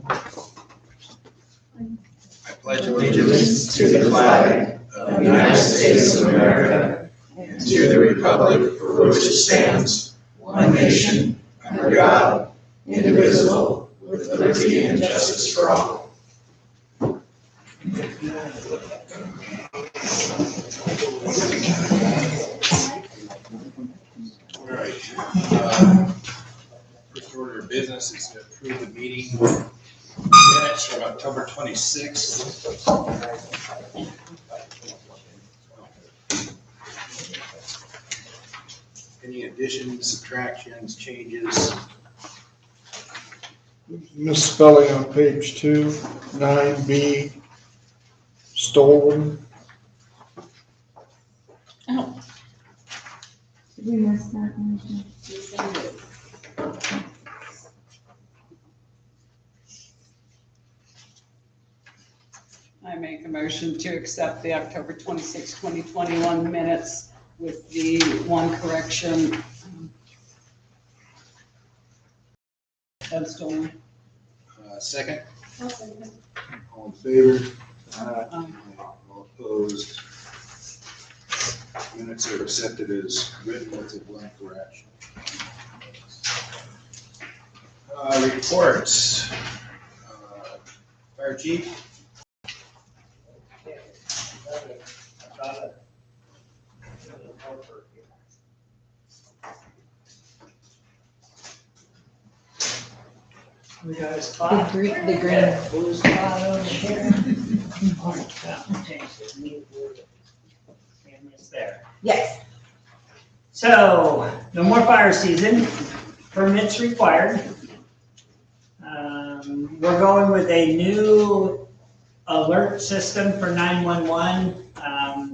I pledge allegiance to the flag of the United States of America and to the republic for which it stands, one nation, under God, indivisible, with liberty and justice for all. All right. First order of business is to approve the meeting minutes from October 26th. Any additions, subtractions, changes? Misspelling on page 2, 9B, stolen. Oh. Did we miss that one? I make a motion to accept the October 26, 2021 minutes with the one correction. That's stolen. Second? All in favor? All opposed? Minutes are accepted as written with a blank correction. Reports. Fire chief? We got a spot. The green. Blue spot over here. Orange fountain tank is neat. And it's there. Yes. So, no more fire season. Permits required. We're going with a new alert system for 911,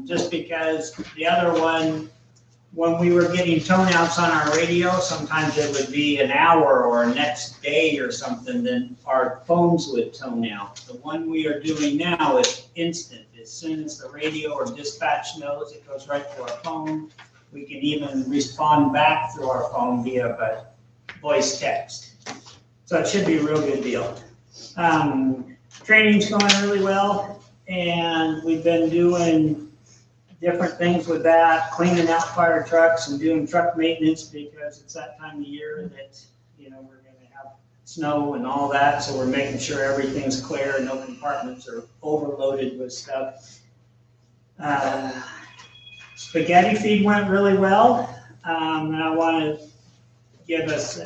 just because the other one, when we were getting tone outs on our radio, sometimes it would be an hour or next day or something, then our phones would tone out. The one we are doing now is instant. As soon as the radio or dispatch knows, it goes right to our phone. We can even respond back through our phone via a voice text. So it should be a real good deal. Training's going really well, and we've been doing different things with that, cleaning out fire trucks and doing truck maintenance, because it's that time of year that, you know, we're gonna have snow and all that, so we're making sure everything's clear and no compartments are overloaded with stuff. Spaghetti feed went really well, and I want to give us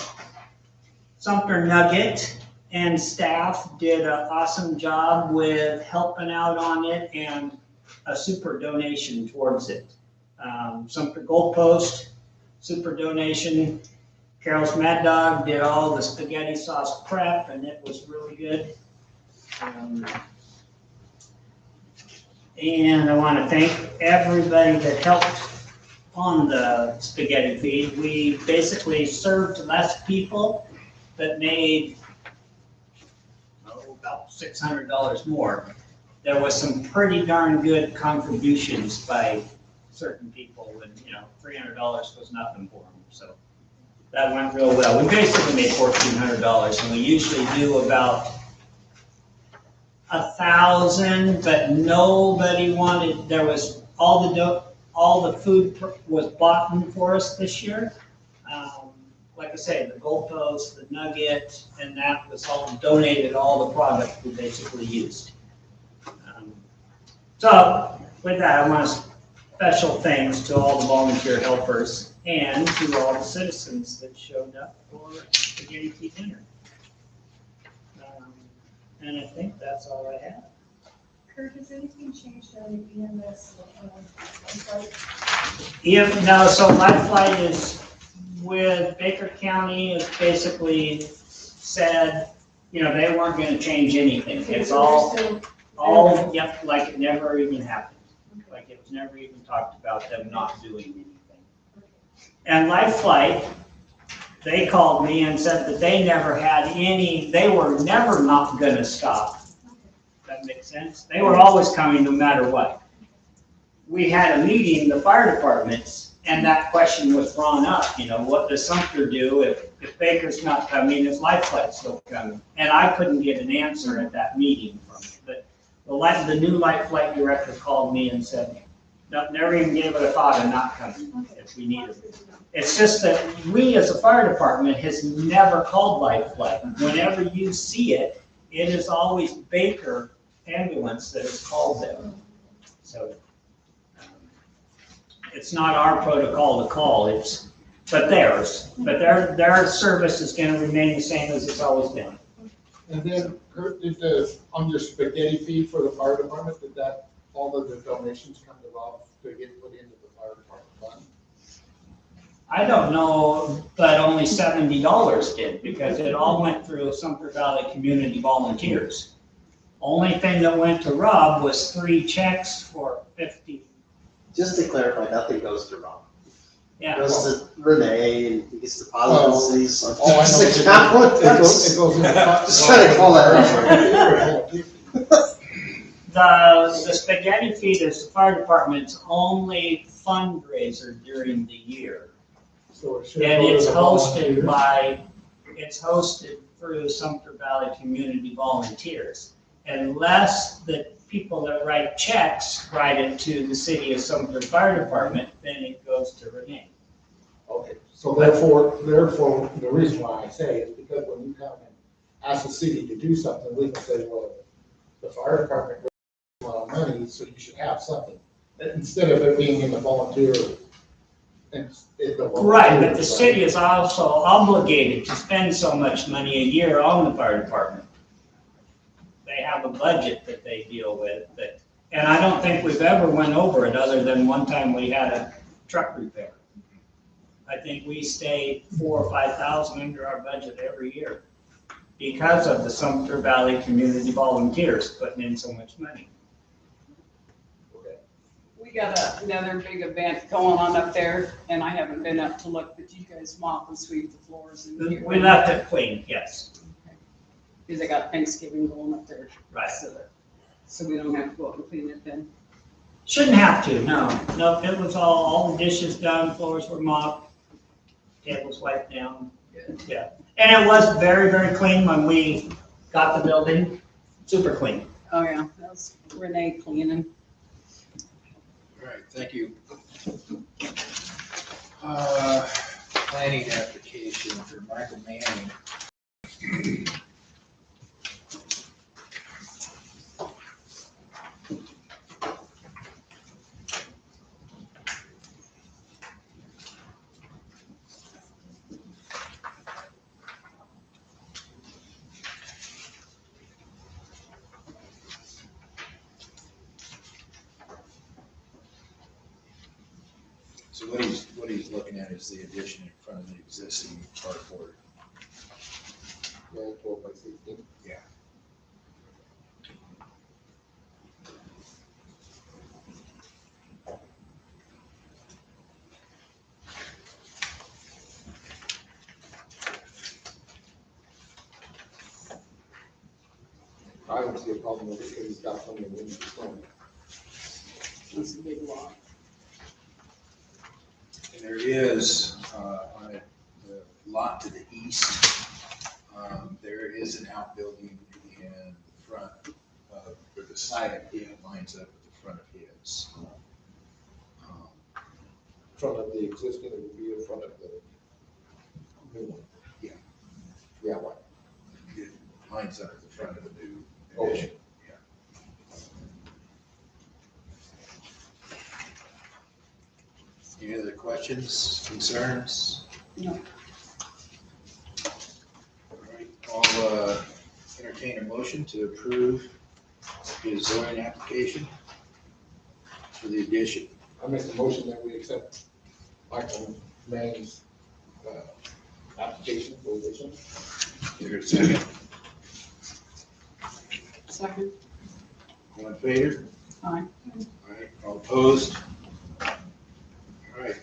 Sumter Nugget and staff did an awesome job with helping out on it and a super donation towards it. Sumter Goalpost, super donation. Carol's Mad Dog did all the spaghetti sauce prep, and it was really good. And I want to thank everybody that helped on the spaghetti feed. We basically served less people, but made about $600 more. There was some pretty darn good contributions by certain people, and $300 was nothing for them. So that went real well. We basically made $1,400, and we usually do about 1,000, but nobody wanted. There was all the food was bought for us this year. Like I say, the goalpost, the nugget, and that was all donated. All the product we basically used. So with that, I want special thanks to all the volunteer helpers and to all the citizens that showed up for Spaghetti Feed dinner. And I think that's all I have. Kurt, has anything changed on the EMS website? Yeah, no, so Lifeline is with Baker County, has basically said, they weren't going to change anything. It's all, yep, like it never even happened. Like it was never even talked about them not doing anything. And Lifeline, they called me and said that they never had they were never not going to stop. That makes sense? They were always coming no matter what. We had a meeting, the fire departments, and that question was brought up, what does Sumter do if if Baker's not coming, is Life Flight still coming? And I couldn't get an answer at that meeting from it, but the new Life Flight director called me and said, no, never even gave it a thought of not coming if we needed it. It's just that we as a fire department has never called Life Flight. Whenever you see it, it is always Baker ambulance that has called them. So it's not our protocol to call, but theirs. But their service is gonna remain the same as it's always been. And then, Kurt, on your spaghetti fee for the fire department, did that, all of the donations come to Rob to get put into the fire department fund? I don't know, but only $70 did, because it all went through Sumter Valley Community Volunteers. Only thing that went to Rob was 3 checks for 50. Just to clarify, nothing goes to Rob. It Yeah, goes to Renee and he gets deposited these. Oh, I know. It goes in the. Just trying to call that the spaghetti feed is the fire department's only fundraiser during the year. So it should And go to it's the hosted volunteers. it's hosted through Sumter Valley Community Volunteers. Unless the people that write checks write it to the city of Sumter Fire Department, then it goes to Renee. Okay, so therefore, the reason why I say is because when you come and ask the city to do something, we can say, well, the fire department gets a lot of money, so you should have something. Instead of it being in the volunteer. Right, but the city is also obligated to spend so much money a year on the fire department. They have a budget that they deal with, and I don't think we've ever went over it, other than one time we had a truck repair. I think we stay $4,000 or $5,000 under our budget every year because of the Sumter Valley Community Volunteers putting in so much money. We got another big event going on up there, and I haven't been up to look, but you guys mop and sweep the floors in here. We left it clean, yes, Because they got Thanksgiving going up there. right. So we don't have to go out and clean it then. Shouldn't have to, no. No, it was all the dishes done, floors were mopped, tables wiped down. Yeah, and it was very, very clean when we got the building, super clean. Oh, yeah, that was Renee cleaning. All right, thank you. Planning application for Michael Manning. So what he's looking at is the addition in front of the existing carport. Yeah, 12 by 16. Yeah. I don't see a problem with it because he's got plenty of room to spend. It's a big lot. And there is, on it, the lot to the east, there is an outbuilding in front of, where the side of it lines up with the front of his. In front of the existing, it would be in front of the new one. Yeah. Yeah, right. It lines up with the front of the new Okay. addition. Yeah. Any other questions, concerns? No. All right, I'll entertain a motion to approve his zoning application for the addition. I make the motion that we accept Michael Manning's application for addition. Is there a second? Second. All in favor? Aye. All right, all opposed? All right.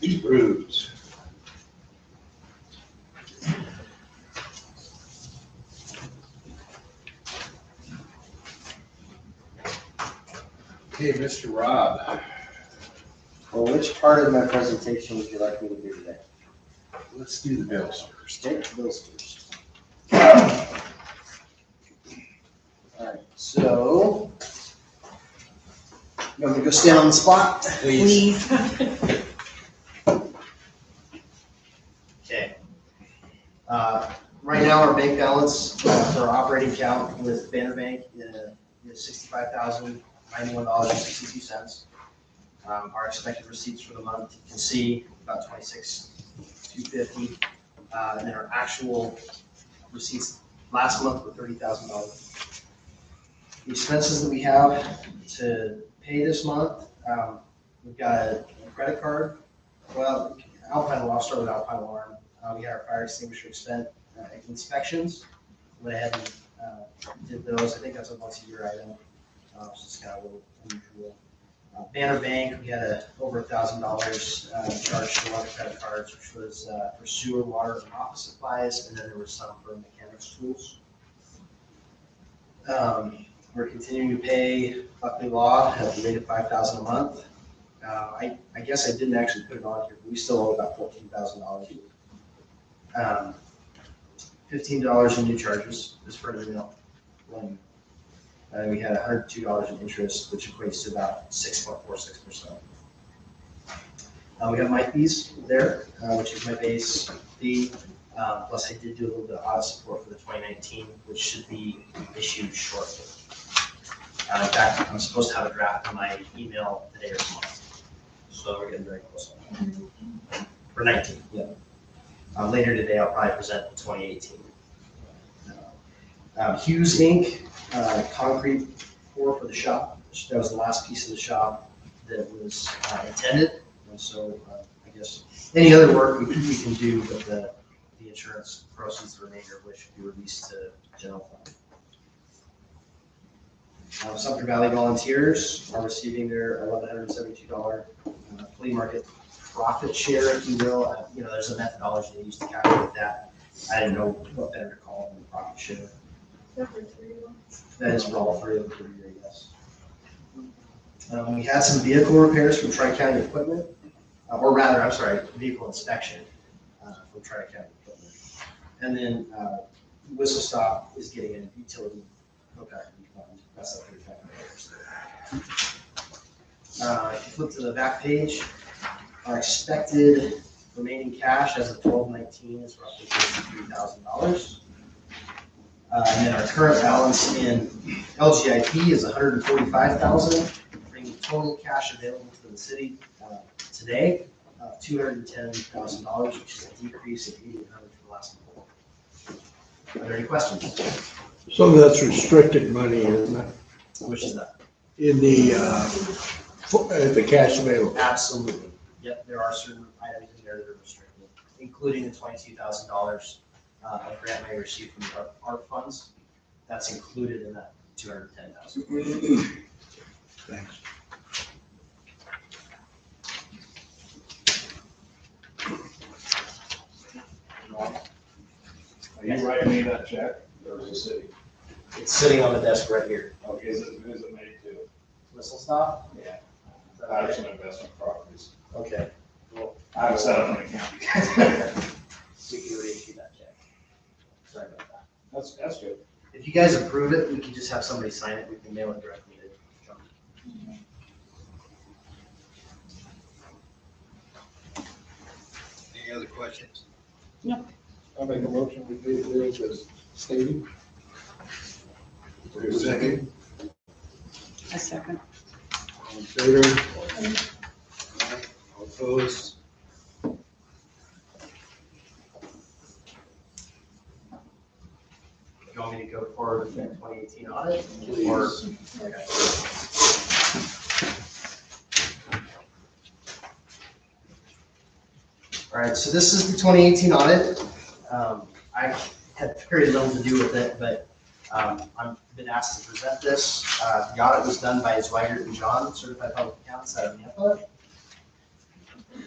Approved. Okay, Mr. Rob. Well, which part of my presentation would you like me to do today? let's do the bills first. Okay, bills first. All right, so, you want me to go stand on the spot? Please. Okay. Right now, our bank balance for our operating account with Banner Bank is $65,091.62. Our expected receipts for the month, you can see about $26,250. And then our actual receipts last month were $30,000. The expenses that we have to pay this month, we've got a credit card. Well, Alpine Alarm, I'll start with Alpine Alarm. We had our fire extinguisher inspections. Went ahead and did those. I think that's a once a year item. It's just kind of a little unusual. Banner Bank, we had over $1,000 charged to one of the credit cards, which was for sewer, water, and office supplies, and then there was some for mechanics tools. We're continuing to pay Buckley Law at the rate of $5,000 a month. I guess I didn't actually put it on here, but we still owe about $14,000. $15 in new charges is for the email. We had $102 in interest, which equates to about 6.46%. We have my fees there, which is my base fee. Plus I did do a little bit of audit support for the 2019, which should be issued shortly. In fact, I'm supposed to have a draft in my email today or tomorrow. So we're getting very close. For 19, yeah. Later today, I'll probably present 2018. Hughes Inc., concrete pour for the shop. That was the last piece of the shop that was intended. And so I guess any other work we can do, but the insurance proceeds, the remainder of which will be released to general fund. Sumter Valley Volunteers are receiving their $1,172 flea market profit share, if you will. There's a methodology they use to calculate that. I didn't know what better to call it than profit share. That is for all three of them for the year, yes. We had some vehicle repairs from Tri-County Equipment, or rather, I'm sorry, vehicle inspection from Tri-County Equipment. And then Whistle Stop is getting a utility hookup refund. That's $35. If you flip to the back page, our expected remaining cash as of 12/19 is roughly $53,000. And then our current balance in LGIP is $145,000, bringing total cash available to the city today $210,000, which is a decrease of $8,800 from last month. Are there any questions? Some of that's restricted money, isn't it? Which is that? In the cash available. Absolutely. Yep, there are certain items in there that are restricted, including the $22,000 of grant money received from the ARP funds. That's included in that $210,000. Thanks. Are you writing me that check, or is it sitting? It's sitting on the desk right here. Okay, is it made to? Whistle Stop? Yeah. Is that Patterson right? Investment Properties. Okay. Well, I haven't set up an account. we can reissue that check. Sorry about that. That's good. If you guys approve it, we can just have somebody sign it. We can mail it directly to John. Any other questions? I make a motion, we pay the bills as stated. For a second? A second. All in favor? All opposed? You want me to go forward with the 2018 audit? Please. Or- All right, so this is the 2018 audit. I had very little to do with it, but I've been asked to present this. The audit was done by Zweigert and John, certified public accountants out of Nampa.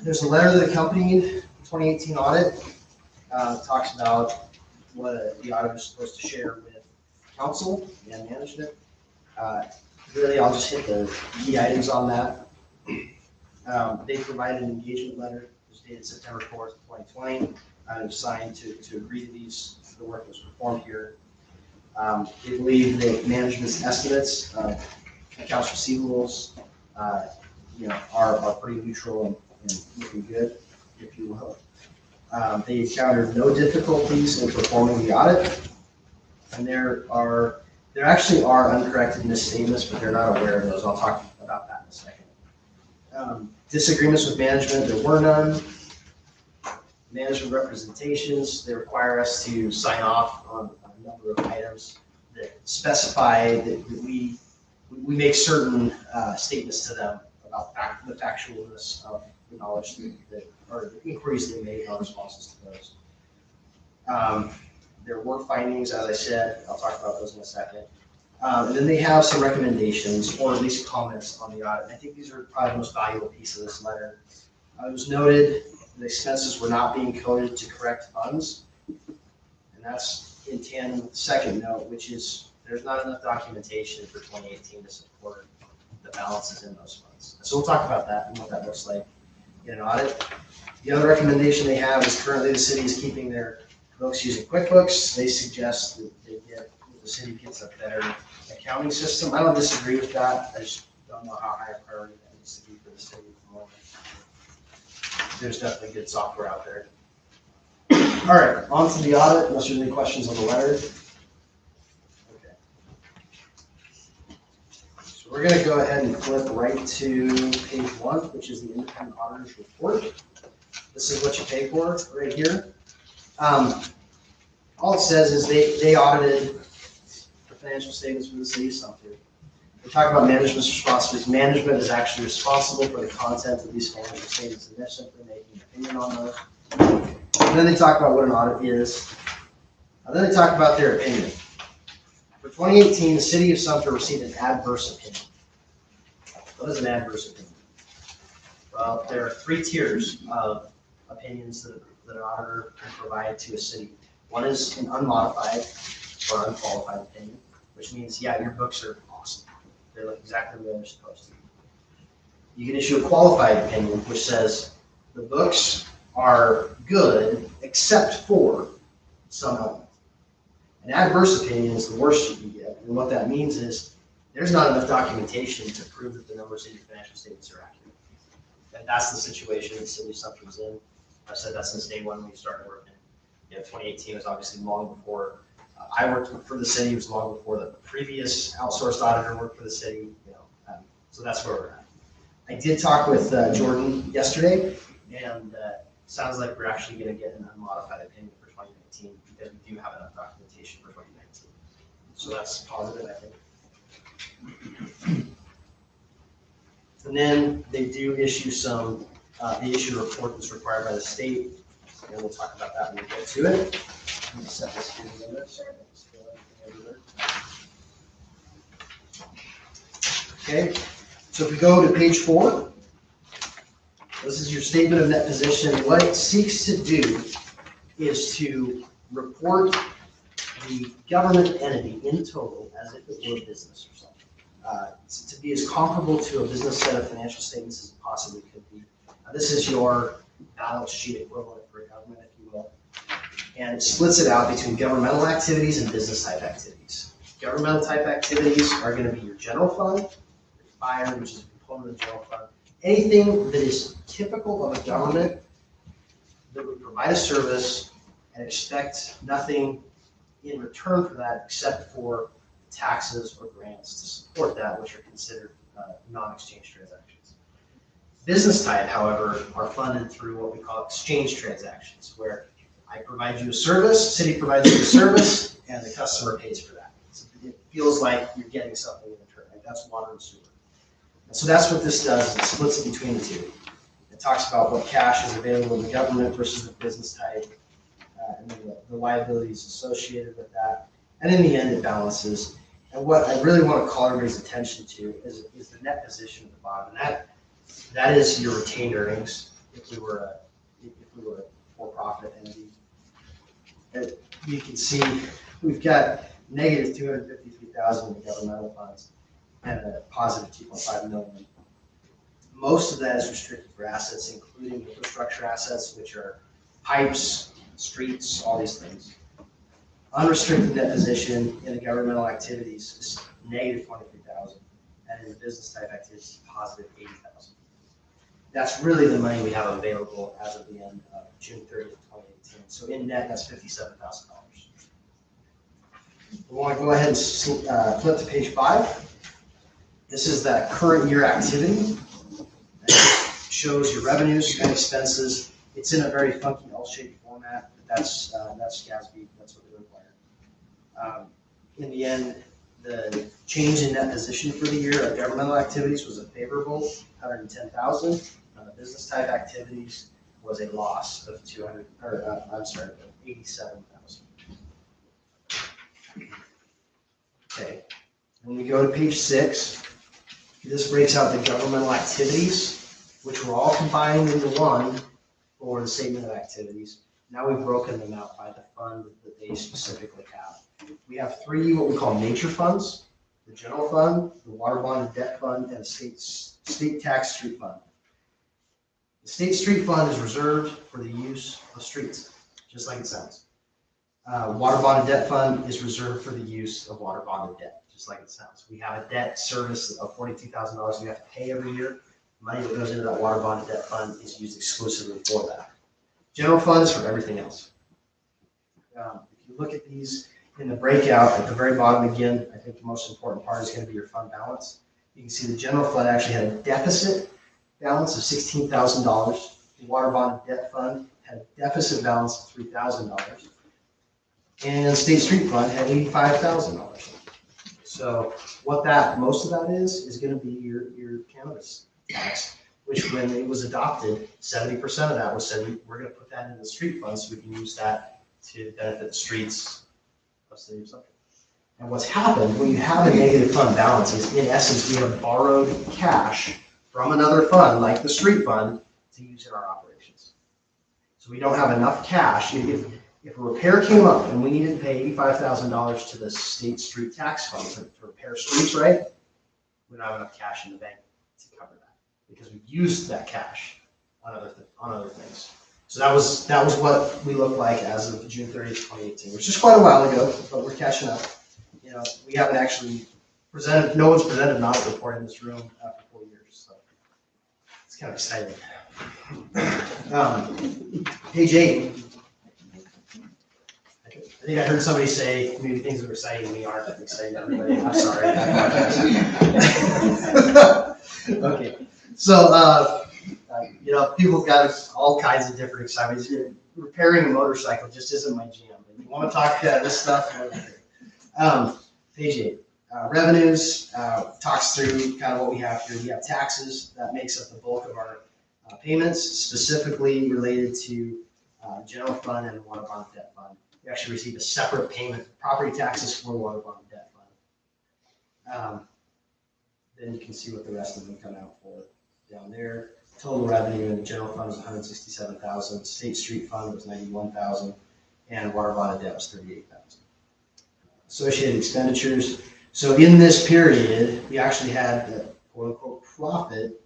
There's a letter that accompanied the 2018 audit. Talks about what the auditor is supposed to share with council and management. Really, I'll just hit the key items on that. They provided an engagement letter, it was dated September 4th, 2020. I've signed to agree to these, the work that's performed here. They believe that management's estimates, accounts receivables, are pretty neutral and looking good, if you will. They encountered no difficulties in performing the audit, and there actually are uncorrected misstatements, but they're not aware of those. I'll talk about that in a second. Disagreements with management, there were none. Management representations, they require us to sign off on a number of items that specify that we make certain statements to them about the factualness of the knowledge that or the inquiries they made and our responses to those. There were findings, as I said, I'll talk about those in a second. And then they have some recommendations, or at least comments on the audit. And I think these are probably the most valuable piece of this letter. It was noted the expenses were not being coded to correct funds. And that's in tandem with the second note, which is there's not enough documentation for 2018 to support the balances in those funds. So we'll talk about that and what that looks like in an audit. The other recommendation they have is currently the city is keeping their books using QuickBooks. They suggest that the city gets a better accounting system. I don't disagree with that. I just don't know how high a priority that needs to be for the city at the moment. There's definitely good software out there. All right, on to the audit, unless there's any questions on the letter. Okay. So we're gonna go ahead and flip right to page 1, which is the independent auditor's report. This is what you pay for right here. All it says is they audited the financial statements for the city of Sumter. They talk about management's responsibilities. Management is actually responsible for the content of these financial statements, and they're simply making an opinion on those. And then they talk about what an audit is. And then they talk about their opinion. For 2018, the city of Sumter received an adverse opinion. What is an adverse opinion? Well, there are 3 tiers of opinions that an auditor can provide to a city. One is an unmodified or unqualified opinion, which means, yeah, your books are awesome. They look exactly the way they're supposed to. You can issue a qualified opinion, which says the books are good except for some element. An adverse opinion is the worst you can get, and what that means is there's not enough documentation to prove that the numbers in your financial statements are accurate. And that's the situation the city of Sumter was in. I've said that since day one when we started working. 2018 was obviously long before I worked for the city. It was long before the previous outsourced auditor worked for the city. So that's where we're at. I did talk with Jordan yesterday, and sounds like we're actually going to get an unmodified opinion for 2019 because we do have enough documentation for 2019. So that's positive, I think. And then they do issue they issue a report that's required by the state, and we'll talk about that when we get to it. Let me set this here in a minute. Okay, so if we go to page 4, this is your statement of net position. What it seeks to do is to report the government entity in total as if it were a business or something. To be as comparable to a business set of financial statements as it possibly could be. This is your balance sheet equivalent for a government, if you will. And it splits it out between governmental activities and business type activities. Governmental type activities are going to be your general fund, your fire, which is a component of the general fund. Anything that is typical of a government that would provide a service and expect nothing in return for that except for taxes or grants to support that, which are considered non-exchange transactions. Business type, however, are funded through what we call exchange transactions, where I provide you a service, city provides you a service, and the customer pays for that. So it feels like you're getting something in return. Right? That's water and sewer. And so that's what this does. It splits it between the two. It talks about what cash is available to the government versus the business type, and then the liabilities associated with that. And in the end, it balances. And what I really want to call everybody's attention to is the net position at the bottom. And that is your retained earnings if we were a for-profit entity. And you can see we've got negative $253,000 in the governmental funds and a positive $2.5 million. Most of that is restricted for assets, including infrastructure assets, which are pipes, streets, all these things. Unrestricted net position in the governmental activities is negative 23,000, and in the business type activities, positive 80,000. That's really the money we have available as of the end of June 30th, 2018. So in net, that's $57,000. We want to go ahead and flip to page 5. This is that current year activity. It shows your revenues and expenses. It's in a very funky L-shaped format, but that's GASB. That's what they require. In the end, the change in net position for the year of governmental activities was a favorable 110,000. On the business type activities was a loss of 87,000. Okay, when we go to page 6, this breaks out the governmental activities, which were all combined into one for the statement of activities. Now we've broken them out by the fund that they specifically have. We have 3 what we call nature funds: the general fund, the water bond debt fund, and the state tax street fund. The state street fund is reserved for the use of streets, just like it sounds. Water bond debt fund is reserved for the use of water bonded debt, just like it sounds. We have a debt service of $42,000 we have to pay every year. Money that goes into that water bonded debt fund is used exclusively for that. General fund is for everything else. If you look at these in the breakout at the very bottom again, I think the most important part is going to be your fund balance. You can see the general fund actually had a deficit balance of $16,000. The water bond debt fund had a deficit balance of $3,000. And State Street Fund had $85,000. So what most of that is going to be your cannabis tax, which when it was adopted, 70% of that was said, we're going to put that in the street fund so we can use that to benefit the streets of the city of Sumter. And what's happened when you have a negative fund balance is, in essence, we have borrowed cash from another fund, like the street fund, to use in our operations. So we don't have enough cash. If a repair came up and we needed to pay $85,000 to the state street tax fund to repair streets, right? We don't have enough cash in the bank to cover that because we used that cash on other things. So that was what we looked like as of June 30th, 2018, which is quite a while ago, but we're catching up. You know, we haven't actually presented, no one's presented an audit report in this room after 4 years, so it's kind of exciting. Page 8. I think I heard somebody say maybe things that are exciting me aren't that exciting to everybody. I'm sorry. Okay, so you know, people got all kinds of different excitements. Repairing a motorcycle just isn't my jam. But you want to talk this stuff? Page 8. Revenues talks through kind of what we have here. We have taxes that makes up the bulk of our payments, specifically related to general fund and the water bond debt fund. We actually receive a separate payment, property taxes for the water bond debt fund. Then you can see what the rest of them come out for down there. Total revenue in the general fund was $167,000. State street fund was $91,000, and water bond debt was $38,000. Associated expenditures. So in this period, we actually had the quote unquote profit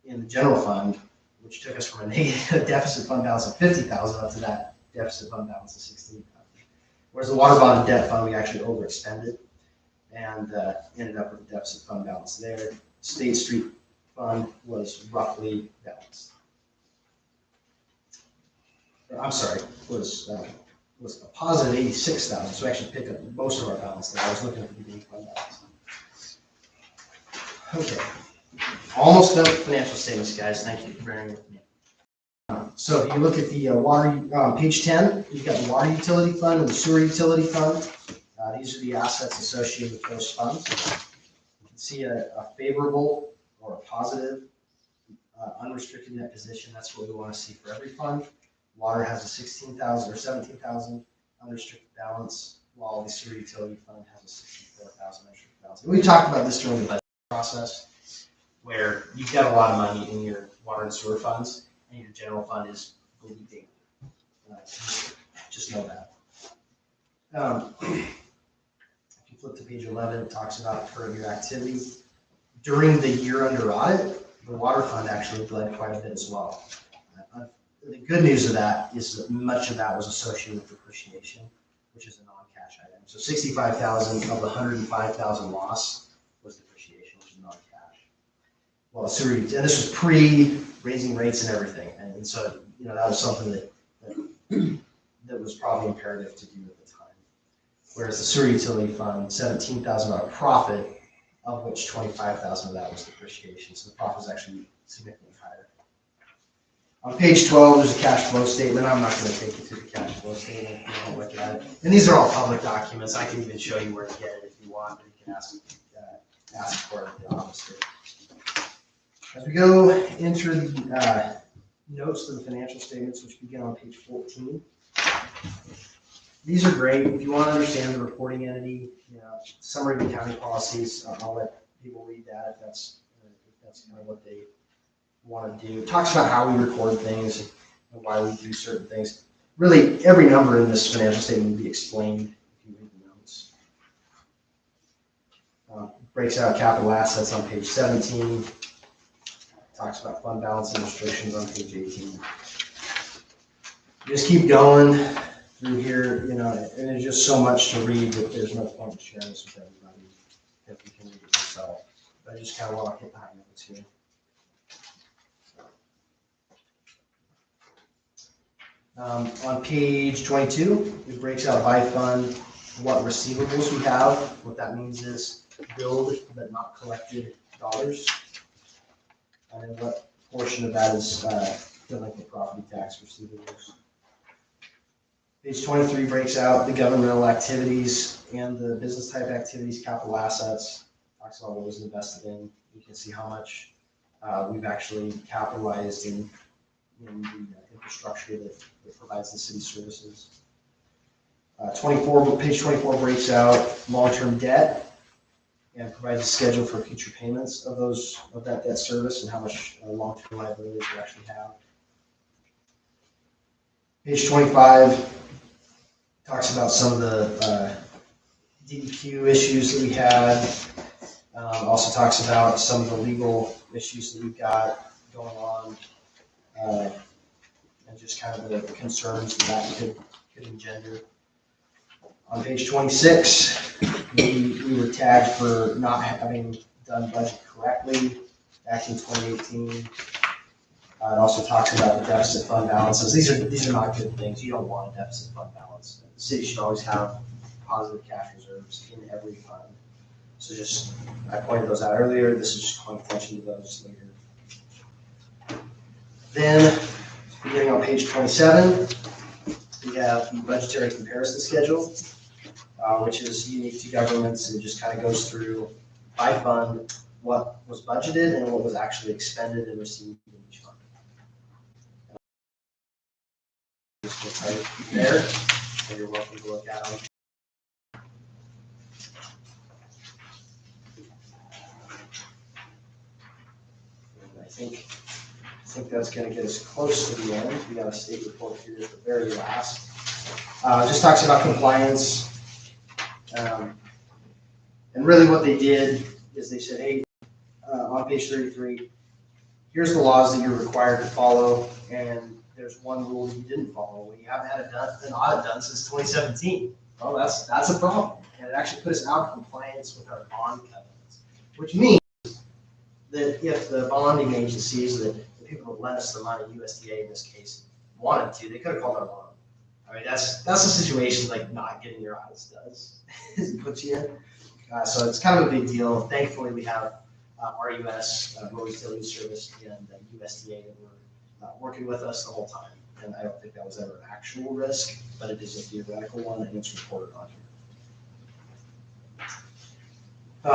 in the general fund, which took us from a negative deficit fund balance of $50,000 up to that deficit fund balance of $16,000. Whereas the water bond debt fund, we actually overexpended and ended up with a deficit fund balance there. State street fund was roughly balanced. I'm sorry, was a positive 86,000. So we actually picked up most of our balance there. I was looking at the beginning fund balance. Okay, almost done with financial statements, guys. Thank you for bearing with me. So if you look at the water, page 10, you've got the water utility fund and the sewer utility fund. These are the assets associated with those funds. You can see a favorable or a positive unrestricted net position. That's what we want to see for every fund. Water has a 16,000 or 17,000 unrestricted balance, while the sewer utility fund has a 64,000 unrestricted balance. And we talked about this during the budget process, where you've got a lot of money in your water and sewer funds, and your general fund is bleeding. Just know that. If you flip to page 11, it talks about current year activity. During the year under audit, the water fund actually bled quite a bit as well. the good news of that is that much of that was associated with depreciation, which is a non-cash item. So 65,000 of the 105,000 loss was depreciation, which is non-cash. Well, sewer, and this was pre-raising rates and everything. And so, that was something that was probably imperative to do at the time. Whereas the sewer utility fund, $17,000 profit, of which 25,000 of that was depreciation. So the profit was actually significantly higher. On page 12, there's a cash flow statement. I'm not going to take you through the cash flow statement. You can look at it. And these are all public documents. I can even show you where to get it if you want, or you can ask for it at the office here. As we go into the notes to the financial statements, which begin on page 14. These are great. If you want to understand the reporting entity, summary of accounting policies, I'll let people read that if that's kind of what they want to do. It talks about how we record things and why we do certain things. Really, every number in this financial statement will be explained if you read the notes. Breaks out capital assets on page 17. Talks about fund balance and restrictions on page 18. Just keep going through here, and there's just so much to read that there's no point in sharing this with everybody if you can read it yourself. But I just kind of want to hit the high notes here. On page 22, it breaks out by fund what receivables we have. What that means is billed but not collected dollars. And then what portion of that is delinquent property tax receivables. Page 23 breaks out the governmental activities and the business type activities, capital assets. Talks about what was invested in. You can see how much we've actually capitalized in the infrastructure that provides the city services. Page 24 breaks out long-term debt and provides a schedule for future payments of that debt service and how much long-term liabilities we actually have. Page 25 talks about some of the DEQ issues that we had. Also talks about some of the legal issues that we've got going on, and just kind of the concerns that could engender. On page 26, we were tagged for not having done budget correctly back in 2018. It also talks about the deficit fund balances. These are not good things. You don't want a deficit fund balance. The city should always have positive cash reserves in every fund. So I pointed those out earlier. This is just calling attention to those later. Then, beginning on page 27, we have the budgetary comparison schedule, which is unique to governments and just kind of goes through by fund what was budgeted and what was actually expended and received in each fund. There, and you're welcome to look at them. And I think that's going to get us close to the end. We got a state report here at the very last. Just talks about compliance. And really what they did is they said, hey, on page 33, here's the laws that you're required to follow, and there's one rule that you didn't follow. Well, you haven't had an audit done since 2017. Well, that's a problem. And it actually put us out of compliance with our bond covenants, which means that if the bonding agencies, the people that lent us the money, USDA in this case, wanted to, they could have called our loan. I mean, that's the situation like not getting your audits does, is it puts you in. So it's kind of a big deal. Thankfully, we have RUS, Road Utility Service, and USDA that were working with us the whole time. And I don't think that was ever an actual risk, but it is a theoretical one, and it's reported on here.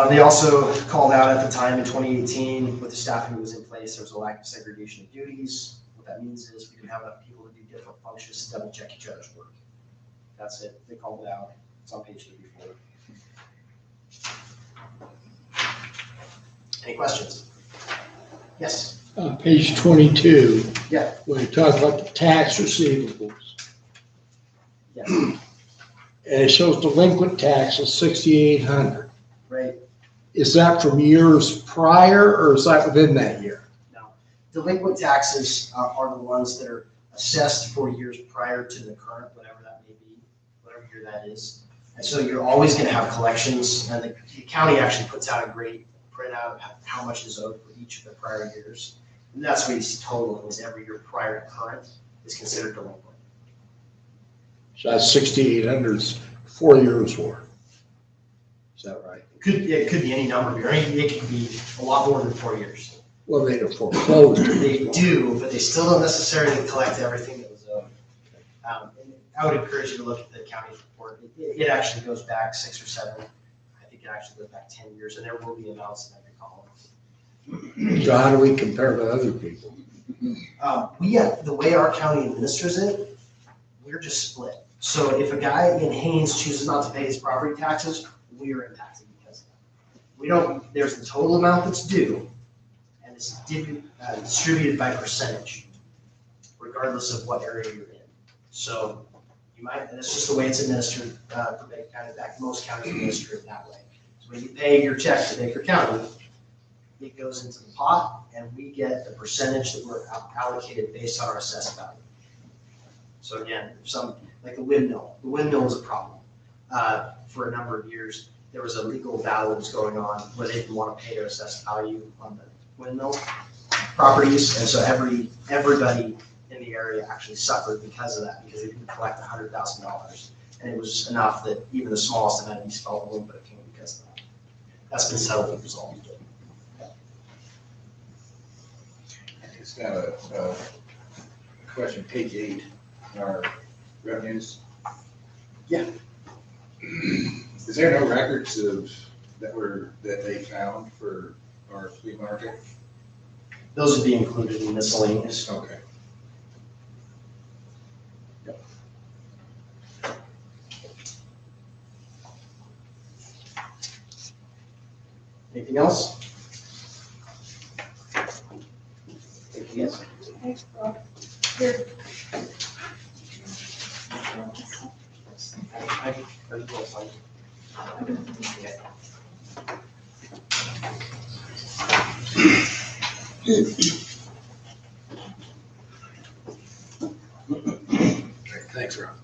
They also called out at the time in 2018, with the staffing that was in place, there was a lack of segregation of duties. What that means is we didn't have enough people to do different functions to double check each other's work. That's it. They called it out. It's on page 34. Any questions? Yes. Page 22. Yeah. When you talk about the tax receivables. Yes. And it shows delinquent tax of 6,800. Right. Is that from years prior or is that within that year? No. Delinquent taxes are the ones that are assessed for years prior to the current, whatever that may be, whatever year that is. And so you're always gonna have collections, and the county actually puts out a great printout of how much is owed for each of the prior years. And that's what you see total, is every year prior to current is considered delinquent. So that's 6,800's 4 years worth. Is that right? It could be any number of years, it could be a lot more than 4 years. Well, they have foreclosed. They do, but they still don't necessarily collect everything that was owed. And I would encourage you to look at the county's report. It actually goes back 6 or 7. I think it actually goes back 10 years, and there will be amounts in every column. So how do we compare to other people? The way our county administers it, we're just split. So if a guy in Haines chooses not to pay his property taxes, we are impacted because of that. We don't, there's the total amount that's due, and it's distributed by percentage, regardless of what area you're in. So you might, and it's just the way it's administered for Baker County. In fact, most counties administer it that way. So when you pay your check to Baker County, it goes into the pot, and we get the percentage that we're allocated based on our assessed value. So again, like the windmill was a problem. For a number of years, there was a legal battle that was going on where they didn't want to pay their assessed value on the windmill properties, and so everybody in the area actually suffered because of that, because they didn't collect $100,000, and it was enough that even the smallest amenities felt a little bit of pain because of that. That's been settled and resolved. I just got a question, page 8, our revenues. Yeah. Is there no records that they found for our flea market? Those would be included in miscellaneous. Okay. Anything else? Anything else? Thanks, Rob.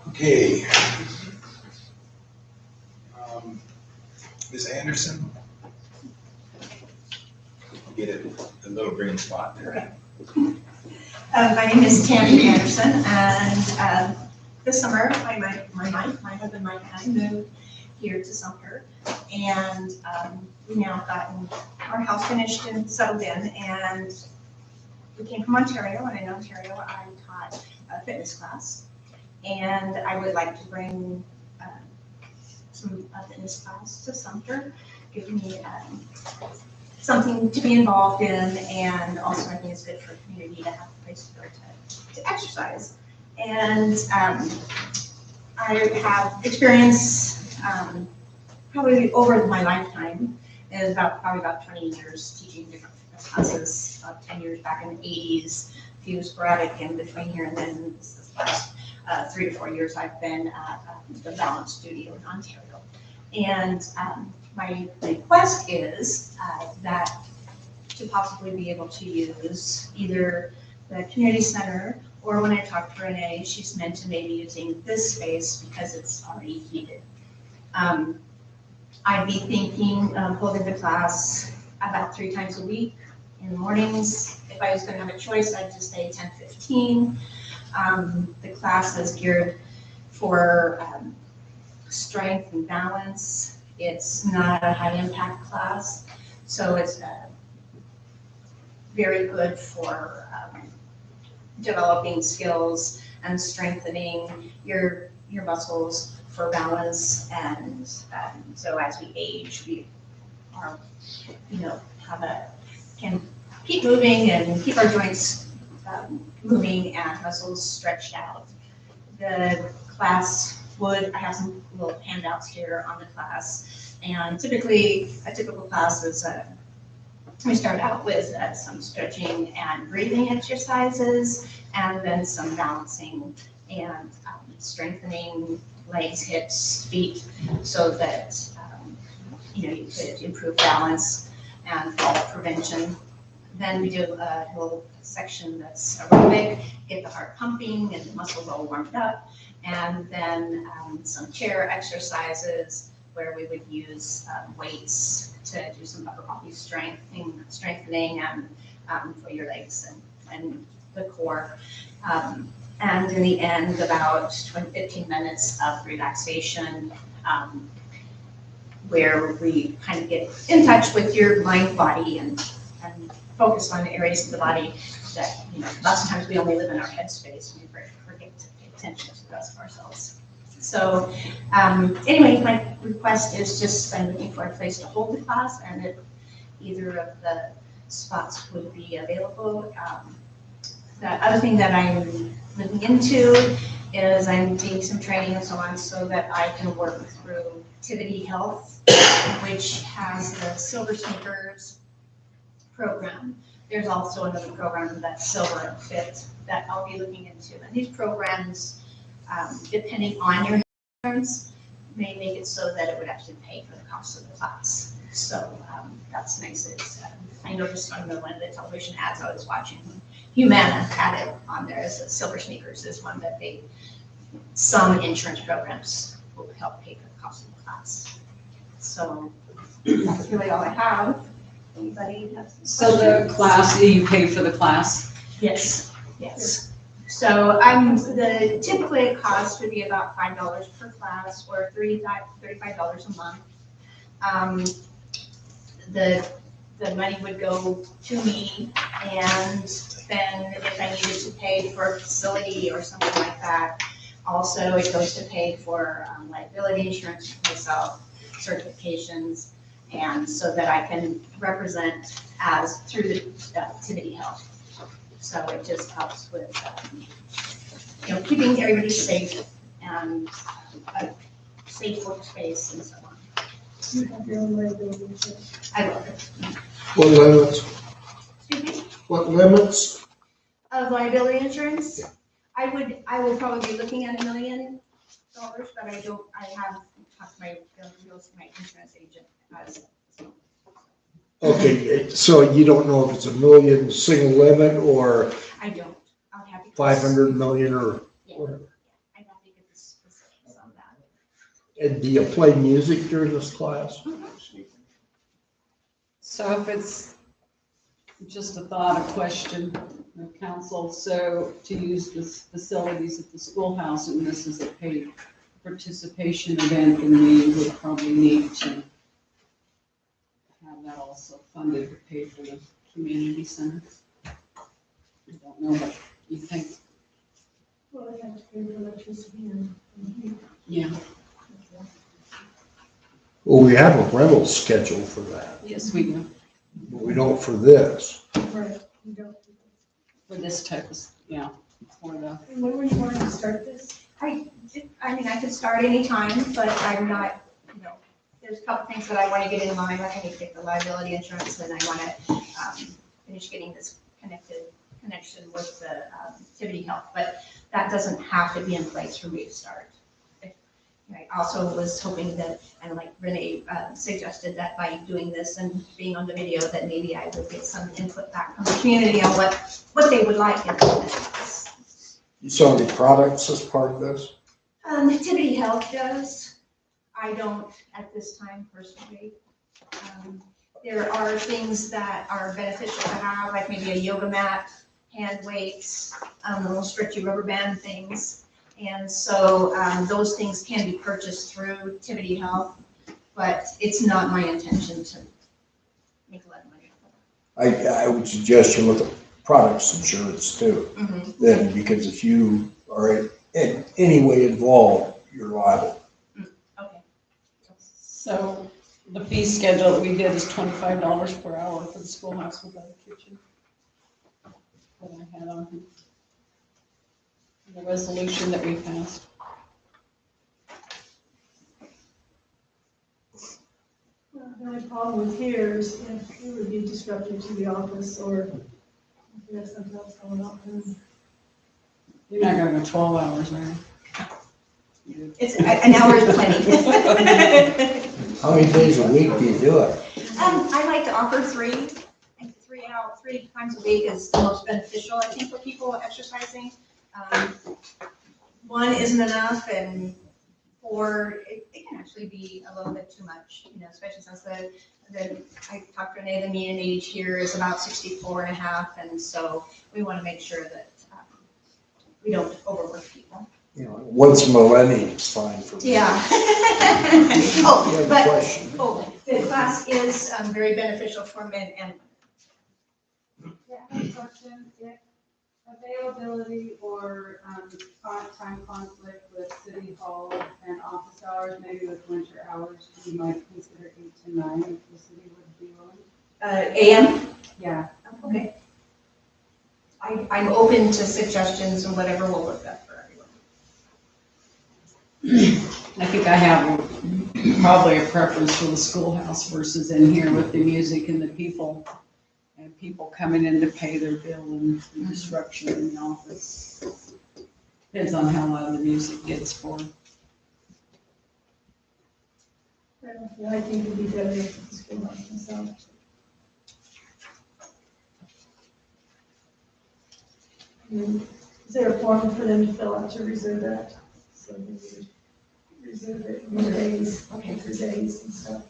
Okay. Ms. Anderson? Get it, the little green spot there. My name is Tammy Anderson, and this summer, my husband Mike and I moved here to Sumter, and we now gotten our house finished and settled in, and we came from Ontario, and in Ontario I taught a fitness class, and I would like to bring some fitness class to Sumter, give me something to be involved in, and also I think it's good for the community to have a place to go to exercise. And I have experience probably over my lifetime, is probably about 20 years teaching different fitness classes, about 10 years back in the 80s, a few sporadic in between here, and then this last 3 to 4 years I've been at the Balance Studio in Ontario. And my request is that to possibly be able to use either the community center, or when I talked to Renee, she's mentioned maybe using this space because it's already heated. I'd be thinking of holding the class about 3 times a week in the mornings. If I was going to have a choice, I'd just say 10-15. The class is geared for strength and balance. It's not a high impact class, so it's very good for developing skills and strengthening your muscles for balance. And so as we age, we are, can keep moving and keep our joints moving and muscles stretched out. The class I have some little handouts here on the class, and typically a typical class is we start out with some stretching and breathing exercises, and then some balancing and strengthening legs, hips, feet, so that you could improve balance and fall prevention. Then we do a little section that's aerobic, get the heart pumping and the muscles all warmed up. And then some chair exercises where we would use weights to do some upper body strengthening and for your legs and the core. And in the end, about 15 minutes of relaxation, where we kind of get in touch with your mind, body, and focus on the areas of the body that, lots of times we only live in our head space. We forget to pay attention to the rest of ourselves. So anyway, my request is just I'm looking for a place to hold the class, and if either of the spots would be available. The other thing that I'm looking into is I'm taking some training and so on so that I can work through Activity Health, which has the Silver Sneakers program. There's also another program that's Silver and Fit that I'll be looking into. And these programs, depending on your insurance, may make it so that it would actually pay for the cost of the class. So that's nice. I noticed on one of the television ads I was watching, Humana had it on there as Silver Sneakers is one that some insurance programs will help pay for the cost of the class. So that's really all I have. Anybody have some So the questions? class, you pay for the class? Yes, yes. So typically the cost would be about $5 per class or $35 a month. The money would go to me, and then if I needed to pay for a facility or something like that, also it goes to pay for liability insurance for myself, certifications, and so that I can represent through the Activity Health. So it just helps with keeping everybody safe and a safe workspace and so on. You have your own liability insurance. I love it. What limits? Excuse me? What limits? Of liability insurance? I will probably be looking at $1 million, but I have talked to my insurance agent as well. Okay, so you don't know if it's $1 million single limit or I don't. I'll have to. 500 million or Yeah. whatever. I have to get the specifics on that. And do you play music during this class? So if it's just a thought, a question of council, so to use the facilities at the schoolhouse, and this is a paid participation event, then we would probably need to have that also funded to pay for the community center. I don't know what you think. Well, I have to pay for electricity and heat. Yeah. Well, we have a rental schedule for that, Yes, we do, but we don't for this. Right, you don't. for this type of, for the. And when were you wanting to start this? I could start anytime, but I'm not, there's a couple things that I want to get in line. I need to get the liability insurance, and I want to finish getting this connection with the Activity Health, but that doesn't have to be in place for me to start. I also was hoping that, and like Renee suggested, that by doing this and being on the video, that maybe I would get some input back from the community on what they would like in this. You saw the products as part of this? Activity Health does. I don't at this time personally. There are things that are beneficial to have, like maybe a yoga mat, hand weights, little stretchy rubber band things. And so those things can be purchased through Activity Health, but it's not my intention to make a lot of money. I would suggest you look at products insurance too. Mm-hmm. Then, because if you are in any way involved, you're liable. Okay. So the fee schedule that we did is $25 per hour for the schoolhouse without a kitchen. That I had on the resolution that we passed. Well, the only problem with here is if it would be disruptive to the office or if there's something else going on. You're not gonna go 12 hours, are you? It's an hour is plenty. How many days a week do you do it? I like to offer 3 hours. out 3 times a week is the most beneficial, I think, for people exercising. 1 isn't enough, and 4, it can actually be a little bit too much, especially since I talked to Renee, the median age here is about 64 and a half, and so we want to make sure that we don't overwork people. Once millennium's fine for me. Yeah. You Oh, have a but, question? the class is very beneficial for men and women. Yeah, I have a question. If availability or time conflict with city hall and office hours, maybe with winter hours, you might consider 8 to 9 if the city would be willing? AM? Yeah. Okay. I'm open to suggestions and whatever will work best for everyone. I think I have probably a preference for the schoolhouse versus in here with the music and the people. And people coming in to pay their bill and disruption in the office. Depends on how loud the music gets for them. Yeah, I think it'd be better if the school house myself. Is there a form for them to fill out to reserve that? So they would reserve it in days, for days and stuff.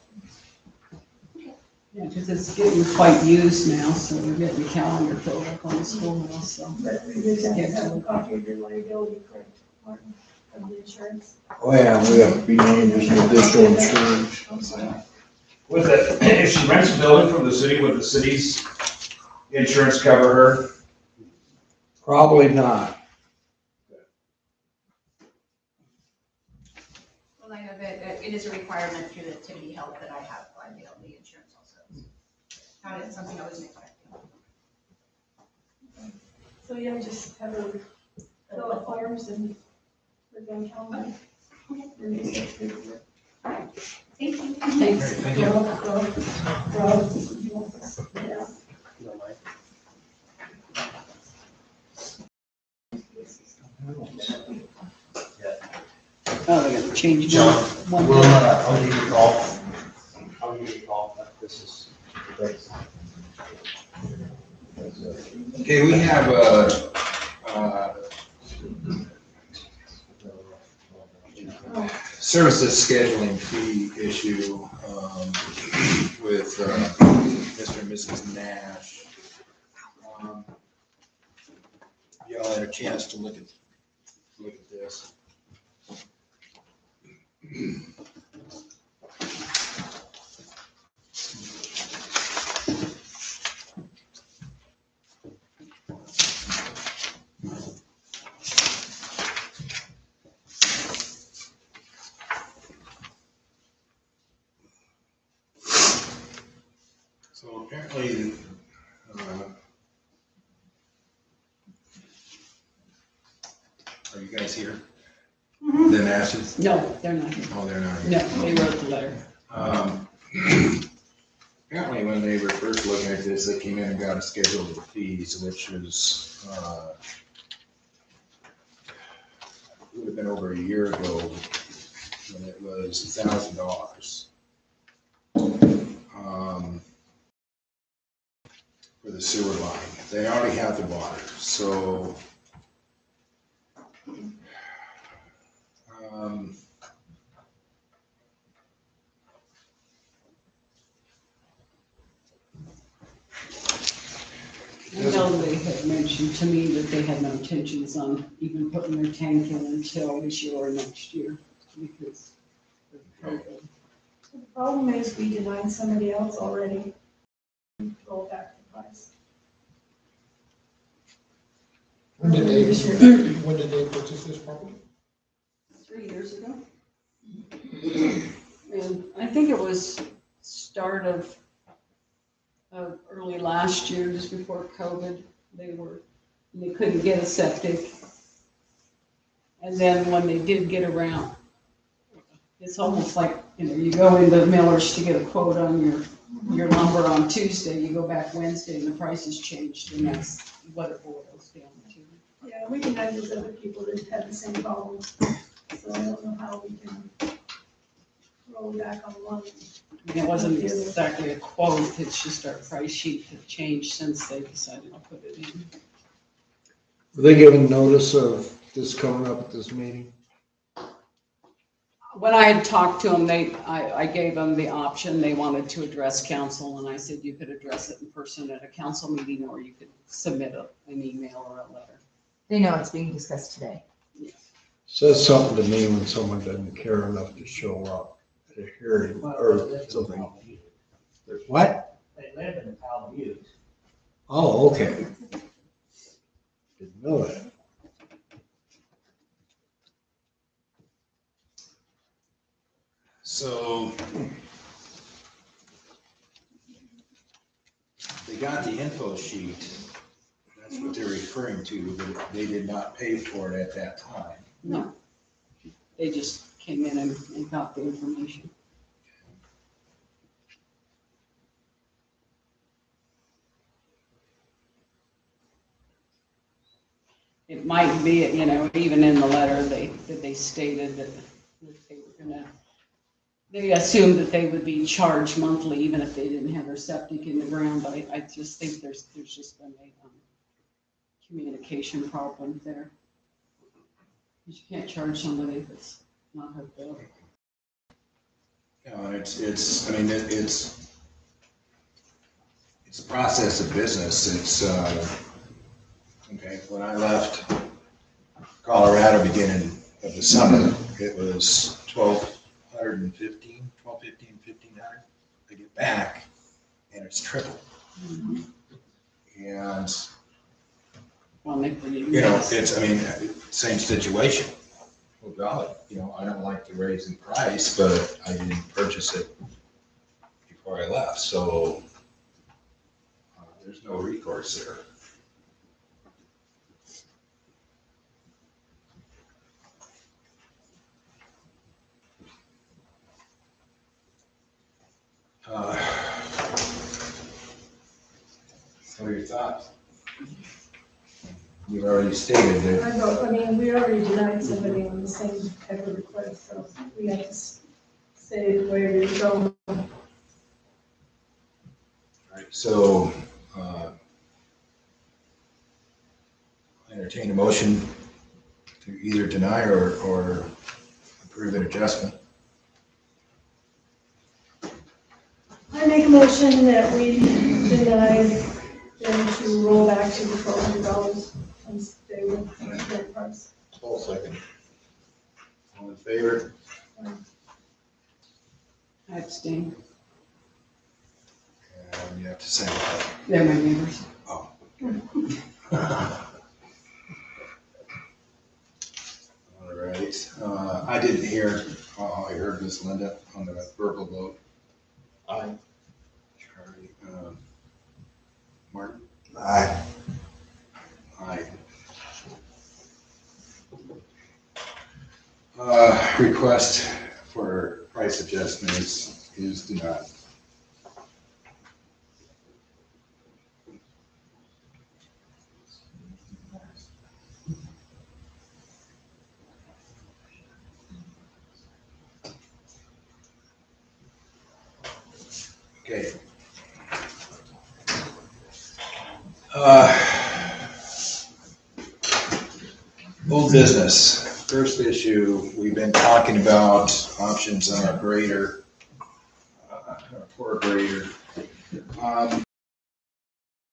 Yeah, because it's getting quite used now, so we're getting the calendar filled up on the schoolhouse, so. But we just have to have a copy of your liability, correct, Martin, of the insurance. Oh, yeah, we have to be named as an additional insurance. I'm sorry. Would the, if she rents a building from the city, would the city's insurance cover her? Probably not. Well, I know that it is a requirement through the activity health that I have liability insurance also. Not it's something I wasn't expecting. So yeah, just have a fill out forms and we're going to calendar. Thank you. Thanks. Thank you. Rob, you want this? Yeah. Oh, they're gonna change John, one. I'll give you a call. I'll give you a call. This is. Okay, we have a, services scheduling fee issue, with, Mr. and Mrs. Nash. Y'all had a chance to look at this. So apparently, are you guys here? The Nashes? No, they're not here. Oh, they're not here. No, they wrote the letter. Apparently, when they were first looking at this, they came in and got a schedule of fees, which was, would have been over a year ago, when it was $1,000. For the sewer line. They already have the water, so. I know they had mentioned to me that they had no intentions on even putting their tank in until this year or next year because of COVID. The problem is we denied somebody else already. Roll back the price. When did they purchase this property? 3 years ago. And I think it was start of early last year, just before COVID, they couldn't get a septic. And then when they did get around, it's almost like, you go into Miller's to get a quote on your lumber on Tuesday, you go back Wednesday and the price has changed, and that's what it boils down to. Yeah, we can have those other people that had the same problem, so I don't know how we can roll back on one It wasn't exactly a quote, it's just our price sheet that changed since they decided to put it in. Were they giving notice of this coming up at this meeting? When I had talked to them, I gave them the option, they wanted to address council, and I said you could address it in person at a council meeting, or you could submit an email or a letter. They know it's being discussed today. Says something to me when someone doesn't care enough to show up at a hearing or something. What? They live in Palmview. Oh, okay. Didn't know that. So they got the info sheet. That's what they're referring to, but they did not pay for it at that time. No, they just came in and got the information. It might be, you know, even in the letter, they stated that they were gonna, they assumed that they would be charged monthly, even if they didn't have their septic in the ground, but I just think there's just been a communication problem there. You can't charge somebody that's not hooked up. No, it's a process of business. It's, okay, when I left Colorado beginning of the summer, it was 1,215. I get back and it's triple. Mm-hmm. And, Well, they bring it. you know, it's, same situation. Well, golly, you know, I don't like the raise in price, but I didn't purchase it before I left, so there's no recourse there. What are your thoughts? You've already stated that. We already denied somebody on the same type of request, so we have to say where we go. Right, so, entertain a motion to either deny or approve an adjustment. I make a motion that we deny them to roll back to the $1,200 and stay with their price. Whole second. All in favor? I abstain. And you have to say that. They're my neighbors. Oh. All right, I didn't hear, all I heard was Linda on the verbal vote. Aye. Charlie, Martin? Aye. Aye. Request for price adjustment is denied. Okay. Old business. First issue, we've been talking about options on our grader, our poor grader.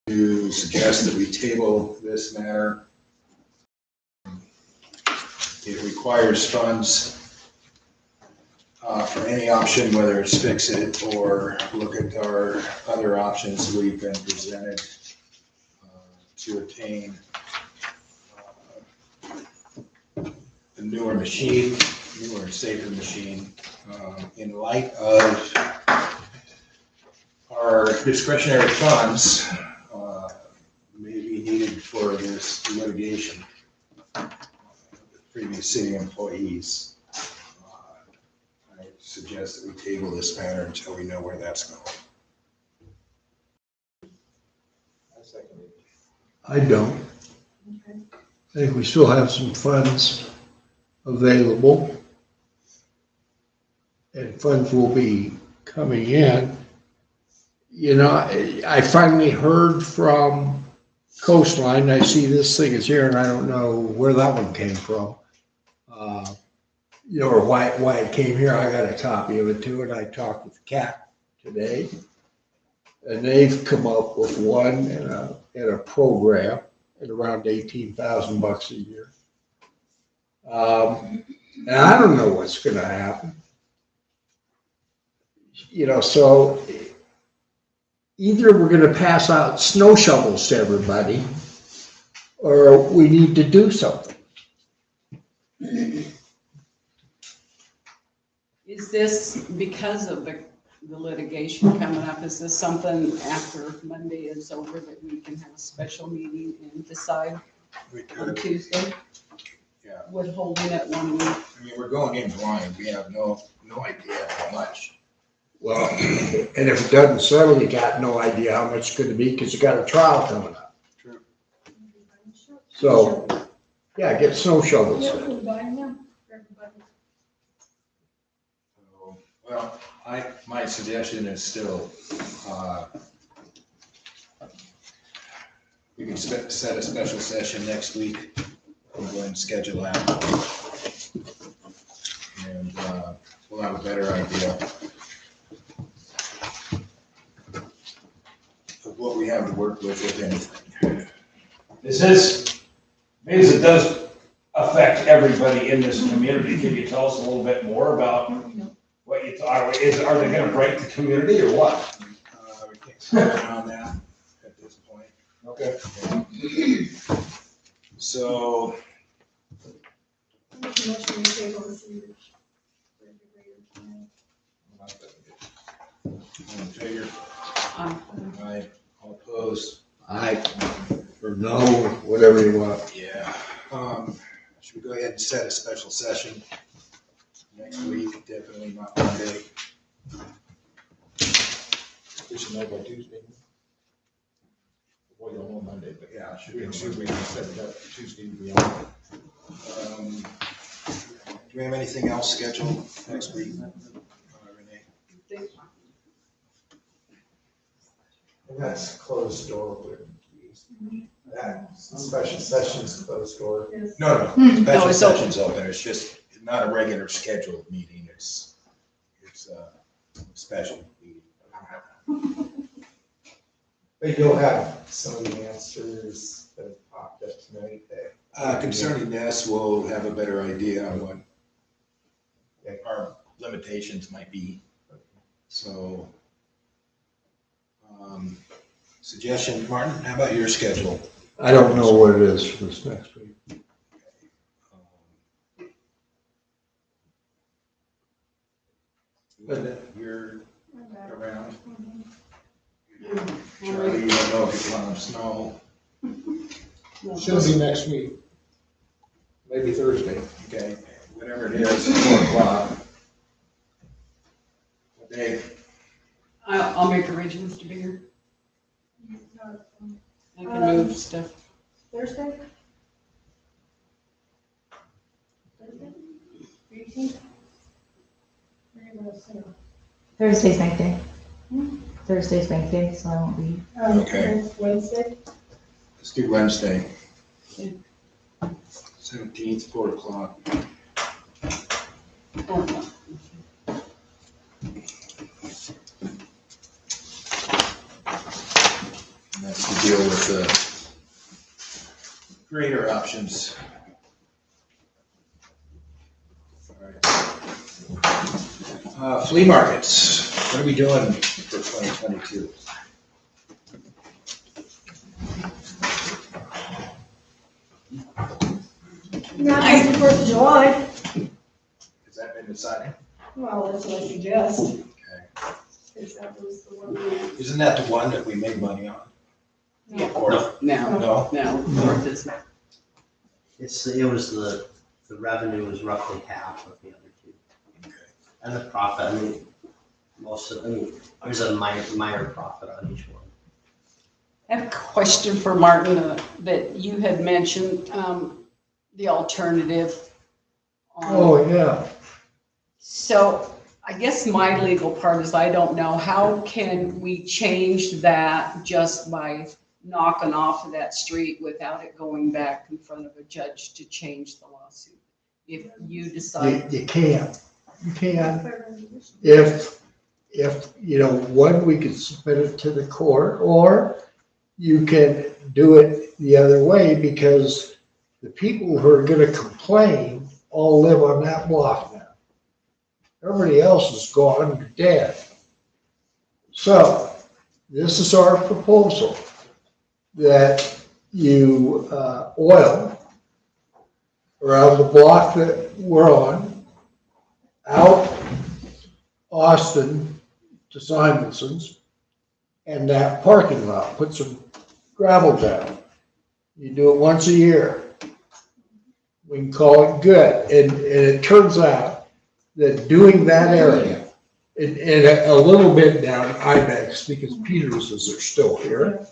To suggest that we table this matter. It requires funds for any option, whether it's fix it or look at our other options we've been presented to obtain a newer machine, newer and safer machine. In light of our discretionary funds may be needed for this litigation, previous city employees. I suggest that we table this matter until we know where that's going. I don't. Okay. I think we still have some funds available. And funds will be coming in, you know, I finally heard from Coastline. I see this thing is here and I don't know where that one came from. You know, or why it came here. I got a copy of it too, and I talked with Cat today. And they've come up with one in a program at around $18,000 a year. And I don't know what's gonna happen. You know, so either we're gonna pass out snow shovels to everybody, or we need to do something. Is this because of the litigation coming up? Is this something after Monday is over that we can have a special meeting and decide We on could, Tuesday? yeah. With holding it 1 week? I mean, we're going in blind. We have no idea how much. Well, and if it doesn't settle, you got no idea how much it's gonna be, because you got a trial coming up. True. So, yeah, get snow shovels. Yeah, we'll buy them for everybody. So, well, my suggestion is still, we can set a special session next week. We'll go ahead and schedule that. And we'll have a better idea of what we have to work with, if anything. This is, because it does affect everybody in this community. Can you tell us a little bit more about what you thought? Are they gonna break the community or what? We can't comment on that at this point. Okay. So, Make a motion to table this year. all in favor? Um, Aye. All opposed? Or no, whatever you want. Yeah. Should we go ahead and set a special session next week? Definitely not Monday. We should know by Tuesday. We don't know Monday, but Yeah, should we set it up Tuesday beyond? Do we have anything else scheduled next week? Renee? And that's closed door. That special session's closed door. Yes. No, No, special it's open. session's open. It's just not a regular scheduled meeting. It's a special meeting. But you'll have some of the answers that have popped up tonight that. Concerning this, we'll have a better idea on what our limitations might be. So, suggestion, Martin, how about your schedule? I don't know what it is for this next week. You're around. All Charlie, you don't know if you want snow. Should be next week. Maybe Thursday. Okay, whatever it is, 4 o'clock. Dave, I'll make arrangements to be here. I can move stuff. Thursday? Thursday? 18th? Where are you gonna sit? Thursday's bank day. Thursday's bank day, so I won't be. Okay. Wednesday? let's do Wednesday. Okay. 17th, 4 o'clock. Oh, no. And that's to deal with the greater options. All right. Flea markets, what are we doing for 2022? Not after 4th of July. Has that been decided? Well, that's what I suggest. Okay. Because that was the one we. Isn't that the one that we made money on? Yeah. Or, No, no? North is not. It was the revenue was roughly half of the other two. Okay. And the profit, I mean, there's a minor profit on each one. I have a question for Martin, that you had mentioned, the alternative. Oh, yeah. So I guess my legal part is I don't know, how can we change that just by knocking off of that street without it going back in front of a judge to change the lawsuit? If you decide, You can't. You can't. If, one, we could submit it to the court, or you can do it the other way, because the people who are gonna complain all live on that block now. Everybody else is gone, or dead. So, this is our proposal, that you, oil around the block that we're on, out Austin to Simonson's, and that parking lot, put some gravel down. You do it once a year. We can call it good. And it turns out that doing that area, and a little bit down Ibex, because Peters's are still here.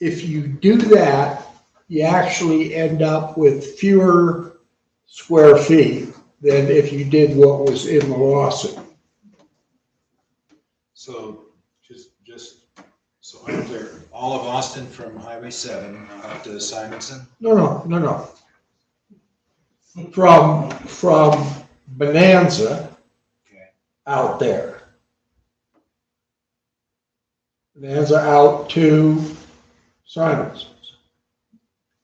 If you do that, you actually end up with fewer square feet than if you did what was in the lawsuit. So so out there, all of Austin from Highway 7 out to Simonson? No. From Bonanza Okay. out there. Bonanza out to Simonson's.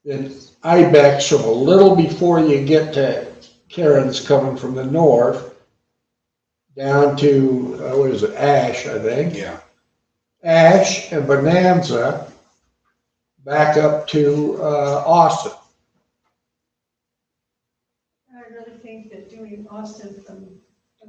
Then Ibex from a little before you get to Karen's coming from the north, down to, what is it, Ash, I think. Yeah. Ash and Bonanza back up to Austin. I really think that doing Austin from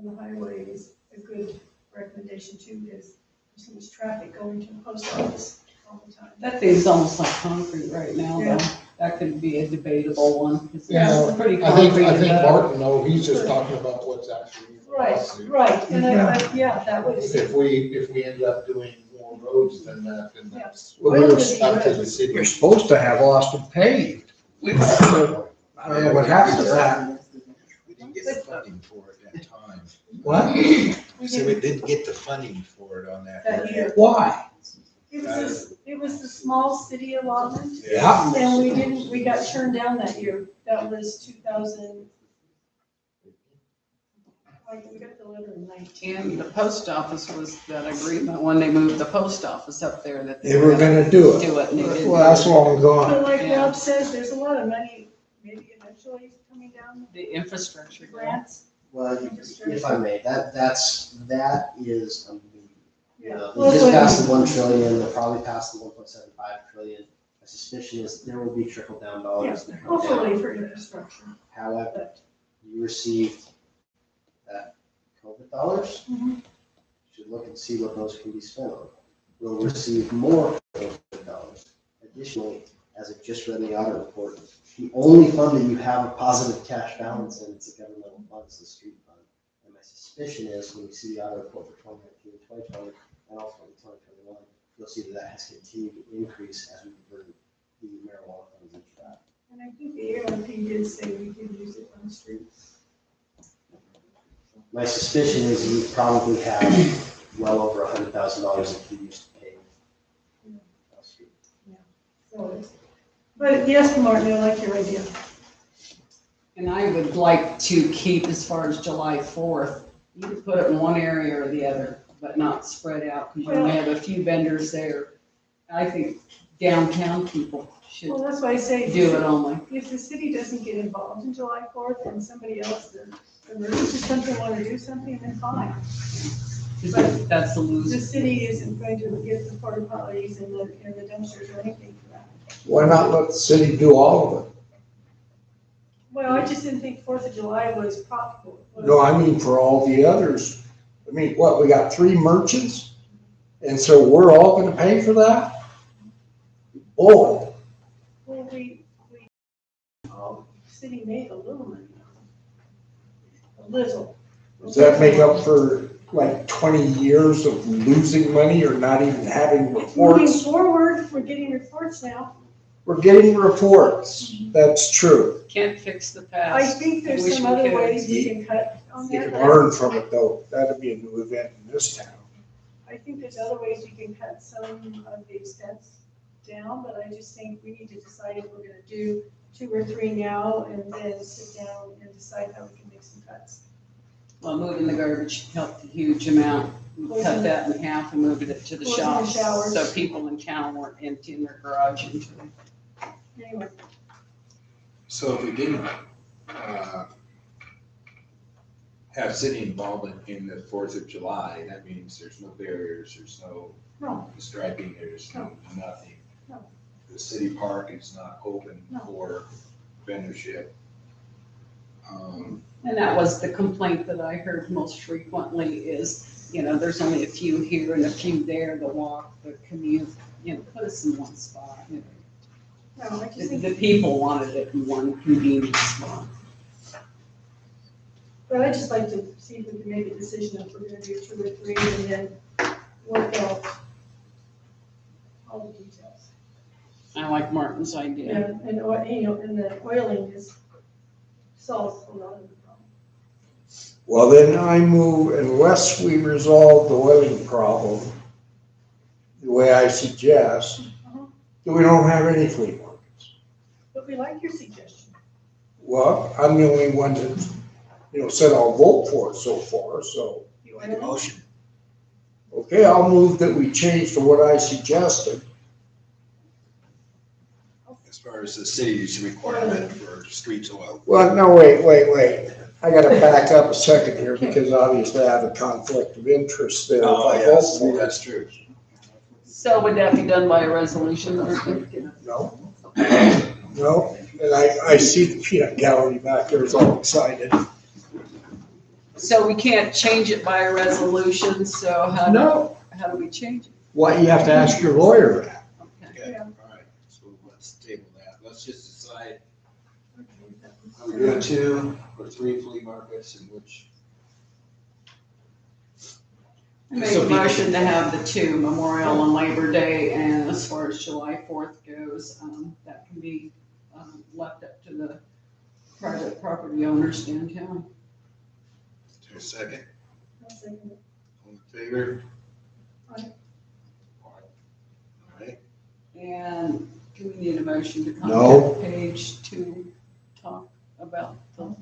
the highway is a good recommendation too, because there's so much traffic going to the post office all the time. that thing's almost like concrete right now, though. Yeah. That could be a debatable one, because Yeah, it's pretty I think concrete. Martin, though, he's just talking about what's actually in the lawsuit. Right, and that was. If we end up doing more roads than that, then that's Well, up we're to the city. You're supposed to have Austin paved. I don't know what happened to that. We didn't get the funding for it at that time. What? So we didn't get the funding for it on that. That year. Why? It was the small city allotment, Yeah. and we got turned down that year. That was 2000. We got the letter in 19. And the post office was that agreement when they moved the post office up there that They were gonna do it. do it, and they didn't. Well, that's long But gone. like Yeah. Rob says, there's a lot of money, maybe eventually coming down The infrastructure the grant. grants. Well, if I may, that is, Yeah. they just passed the 1 trillion, they'll probably pass the 1.75 trillion. My suspicion is there will be trickle down dollars that come down. Hopefully for infrastructure. However, you received that COVID dollars. Mhm. Should look and see what those can be spent on. We'll receive more COVID dollars. Additionally, as I just read in the audit report, the only fund that you have a positive cash balance in, it's a governmental fund, it's the street fund. And my suspicion is when you see the audit report for 2019, 2020, and also in 2021, you'll see that that has continued to increase as we convert the marijuana funds into that. And I think the ARP did say we could use it on the streets. My suspicion is you probably have well over $100,000 that you used to pay. So it's, but yes, Martin, I like your idea. And I would like to keep, as far as July 4th, you could put it in one area or the other, but not spread out, because you only have a few vendors there. I think downtown people should Well, that's why I say. do it only. If the city doesn't get involved in July 4th and somebody else, the emergency something want to do something, then fine. But that's the The loser. city isn't going to get the porta potties and the dumpsters or anything for that. Why not let the city do all of it? Well, I just didn't think 4th of July was profitable. No, I mean for all the others. I mean, what, we got 3 merchants? And so we're all gonna pay for that? Boy, Well, city made a little money. A little. does that make up for like 20 years of losing money or not even having It's moving reports? forward, we're getting reports now. We're getting reports, that's true. Can't fix the I past. think there's Wish some we other could. ways we can cut on You that. can learn from it though, that'd be a new event in this town. I think there's other ways we can cut some of the expense down, but I just think we need to decide if we're gonna do 2 or 3 now and then sit down and decide how we can make some cuts. Well, moving the garbage helped a huge amount. We cut that in half and moved it to the Closing the shops, showers. so people in town weren't emptying their garage into them. Anyway, So if we didn't, have city involvement in the 4th of July, that means there's no barriers, there's no No. striping, there's No. nothing. No. The city park is not open No. for vendorship. And that was the complaint that I heard most frequently is, there's only a few here and a few there, the walk, the commute, put us in one spot. no, I just The think, people wanted it in one convenient spot. but I'd just like to see if we can make a decision if we're gonna do 2 or 3 and then work out all the details. I like Martin's idea. Yeah, and, and the oiling solves a lot of the problem. Well, then I move, unless we resolve the oiling problem, the way I suggest, that we don't have any flea markets. But we like your suggestion. Well, I'm the only one that, said I'll vote for it so far, so, You Make a oil motion. okay, I'll move that we change to what I suggested. As far as the city's requirement for streets oil. Well, no, wait. I gotta back up a second here because obviously I have a conflict of interest there. if I vote for it. That's true. So would that be done by a resolution or? No. No, and I see the peanut gallery back there is all excited. So we can't change it by a resolution, so how do we change it? Well, you have to ask your lawyer that. Okay. Okay, all right, so let's table that. Let's just decide, are we doing 2 or 3 flea markets and which? I make So a people motion can- to have the 2, Memorial and Labor Day, and as far as July 4th goes, that can be left up to the private property owners downtown. Is there a second? I'll second it. All in favor? Aye. All right, And do we need a motion to No. contact Paige to talk about the,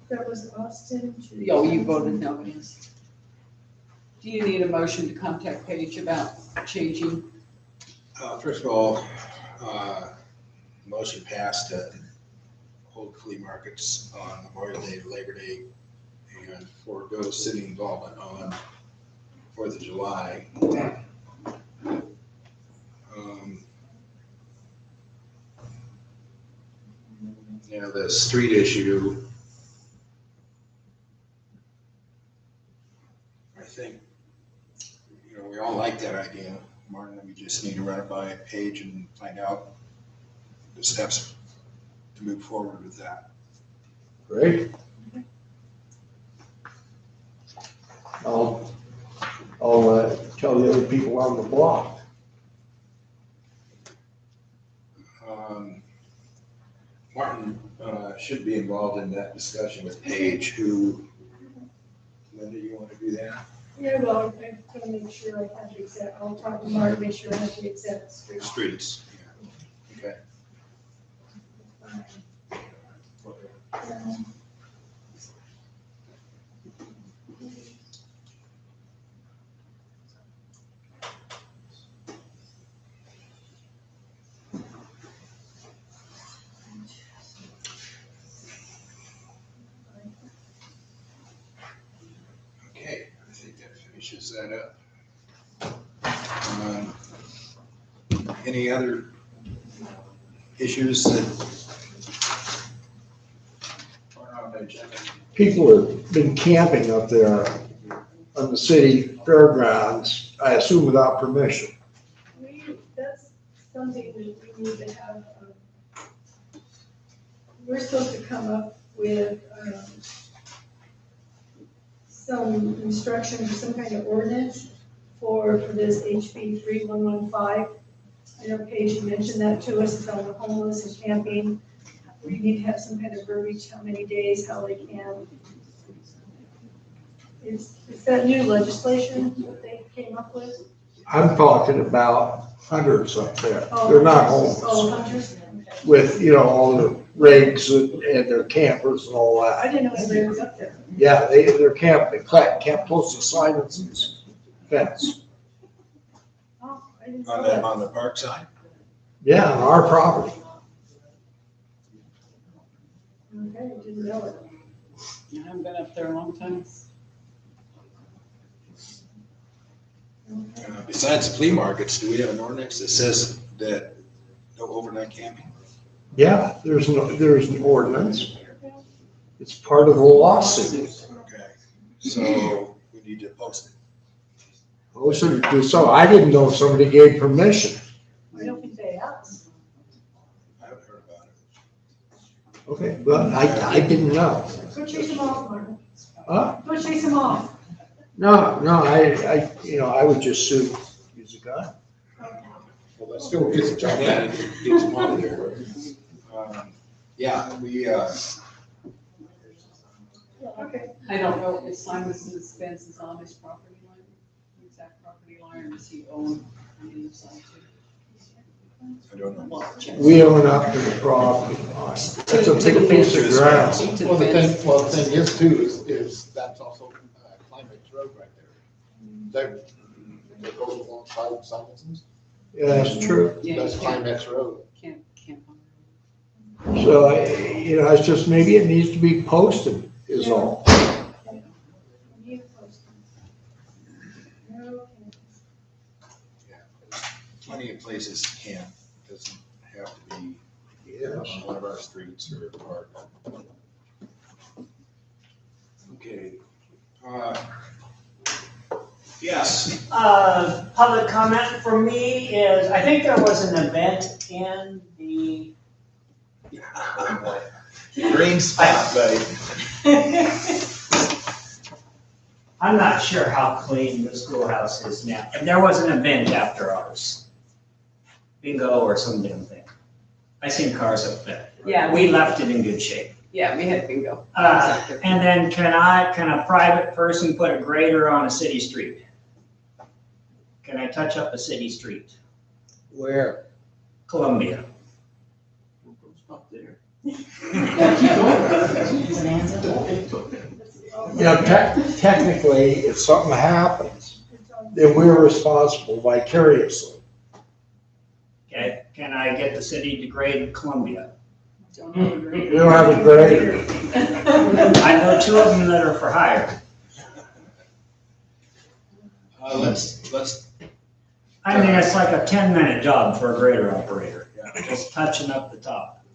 That was Austin. you voted no, yes. Do you need a motion to contact Paige about changing? first of all, motion passed to hold flea markets on Memorial Day, Labor Day, and forego city involvement on 4th of July. The street issue, I think, we all like that idea, Martin, we just need to run it by a Paige and find out the steps to move forward with that. Great. I'll tell the other people on the block. Martin should be involved in that discussion with Paige, who, Linda, you want to do that? Yeah, well, I'm gonna make sure I have the exact, I'll talk to Mark, make sure I have the exact street. Streets, yeah. Okay. Okay, I think that finishes that up. Any other issues that are on the agenda? People have been camping up there on the city fairgrounds, I assume without permission. That's something that we need to have, we're supposed to come up with, some instructions or some kind of ordinance for this HB 3115. I know Paige, you mentioned that to us about the homeless and camping. We need to have some kind of verbiage, how many days, how they can. Is that new legislation that they came up with? I'm talking about hunters up there. Oh, They're not hunters. homeless. Oh, hunters? Okay. With, you know, all the rigs and their campers and all that. I didn't know anybody was up there. Yeah, they're camping, camp close to Simon's fence. Oh, I didn't know On that. on the park side? Yeah, on our property. Okay, I didn't know it. I haven't been up there a long time. Besides the flea markets, do we have an ordinance that says that no overnight camping? Yeah, there's an ordinance. It's part of the lawsuit. Okay, so we need to post it. So I didn't know if somebody gave permission. I don't think they asked. I haven't heard about it. Okay, but I didn't know. Go chase them off, Martin. Huh? Go chase them off. No, I would just use a gun. Well, that still gets the job Yeah, done. it gets them out of there. Yeah, we, Okay. I don't know if Simon's fence is on his property line, exact property line, or does he own on the other side too? I don't know. Well, check. We own up to the property line. That's a big piece of ground. To Well, the fence. the thing is too, is that's also Climate's Road right there. That goes alongside Simonson's. Yeah, that's true. Yeah, That's you can't, Climate's Road. can't on So, it's just, maybe it needs to be posted is all. Need a post. Okay. Plenty of places to camp, doesn't have to be on one of our streets or a park. Okay. Yes, Public comment for me is, I think there was an event in the. green spot, buddy. I'm not sure how clean the schoolhouse is now. And there was an event after ours. Bingo or some damn thing. I seen cars up there. Yeah. We left it in good shape. Yeah, we had bingo. And then can a private person put a grader on a city street? Can I touch up a city street? Where? Columbia. Up there. Technically, if something happens, then we're responsible vicariously. Okay, can I get the city to grade Columbia? Don't have a grader. We don't have a grader. I know two of them that are for hire. Let's, I mean, it's like a 10-minute job for a grader operator, just touching up the top.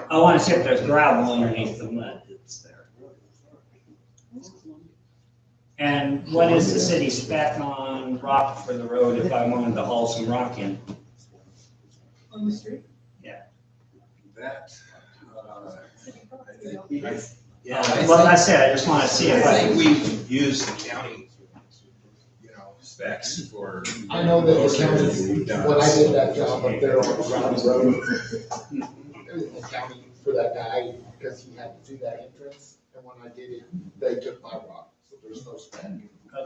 I wanna see if there's gravel underneath the mud that's there. And what is the city spec on rock for the road if I wanted to haul some rock in? On the street? that, Yeah, well, that's it, I just wanna see if I think we use the county, specs for. I know that the most everything county, we've done. when I did that job up there on the Round Road, the county for that guy, because he had to do that entrance, and when I did it, they took my rock, so there's no spec.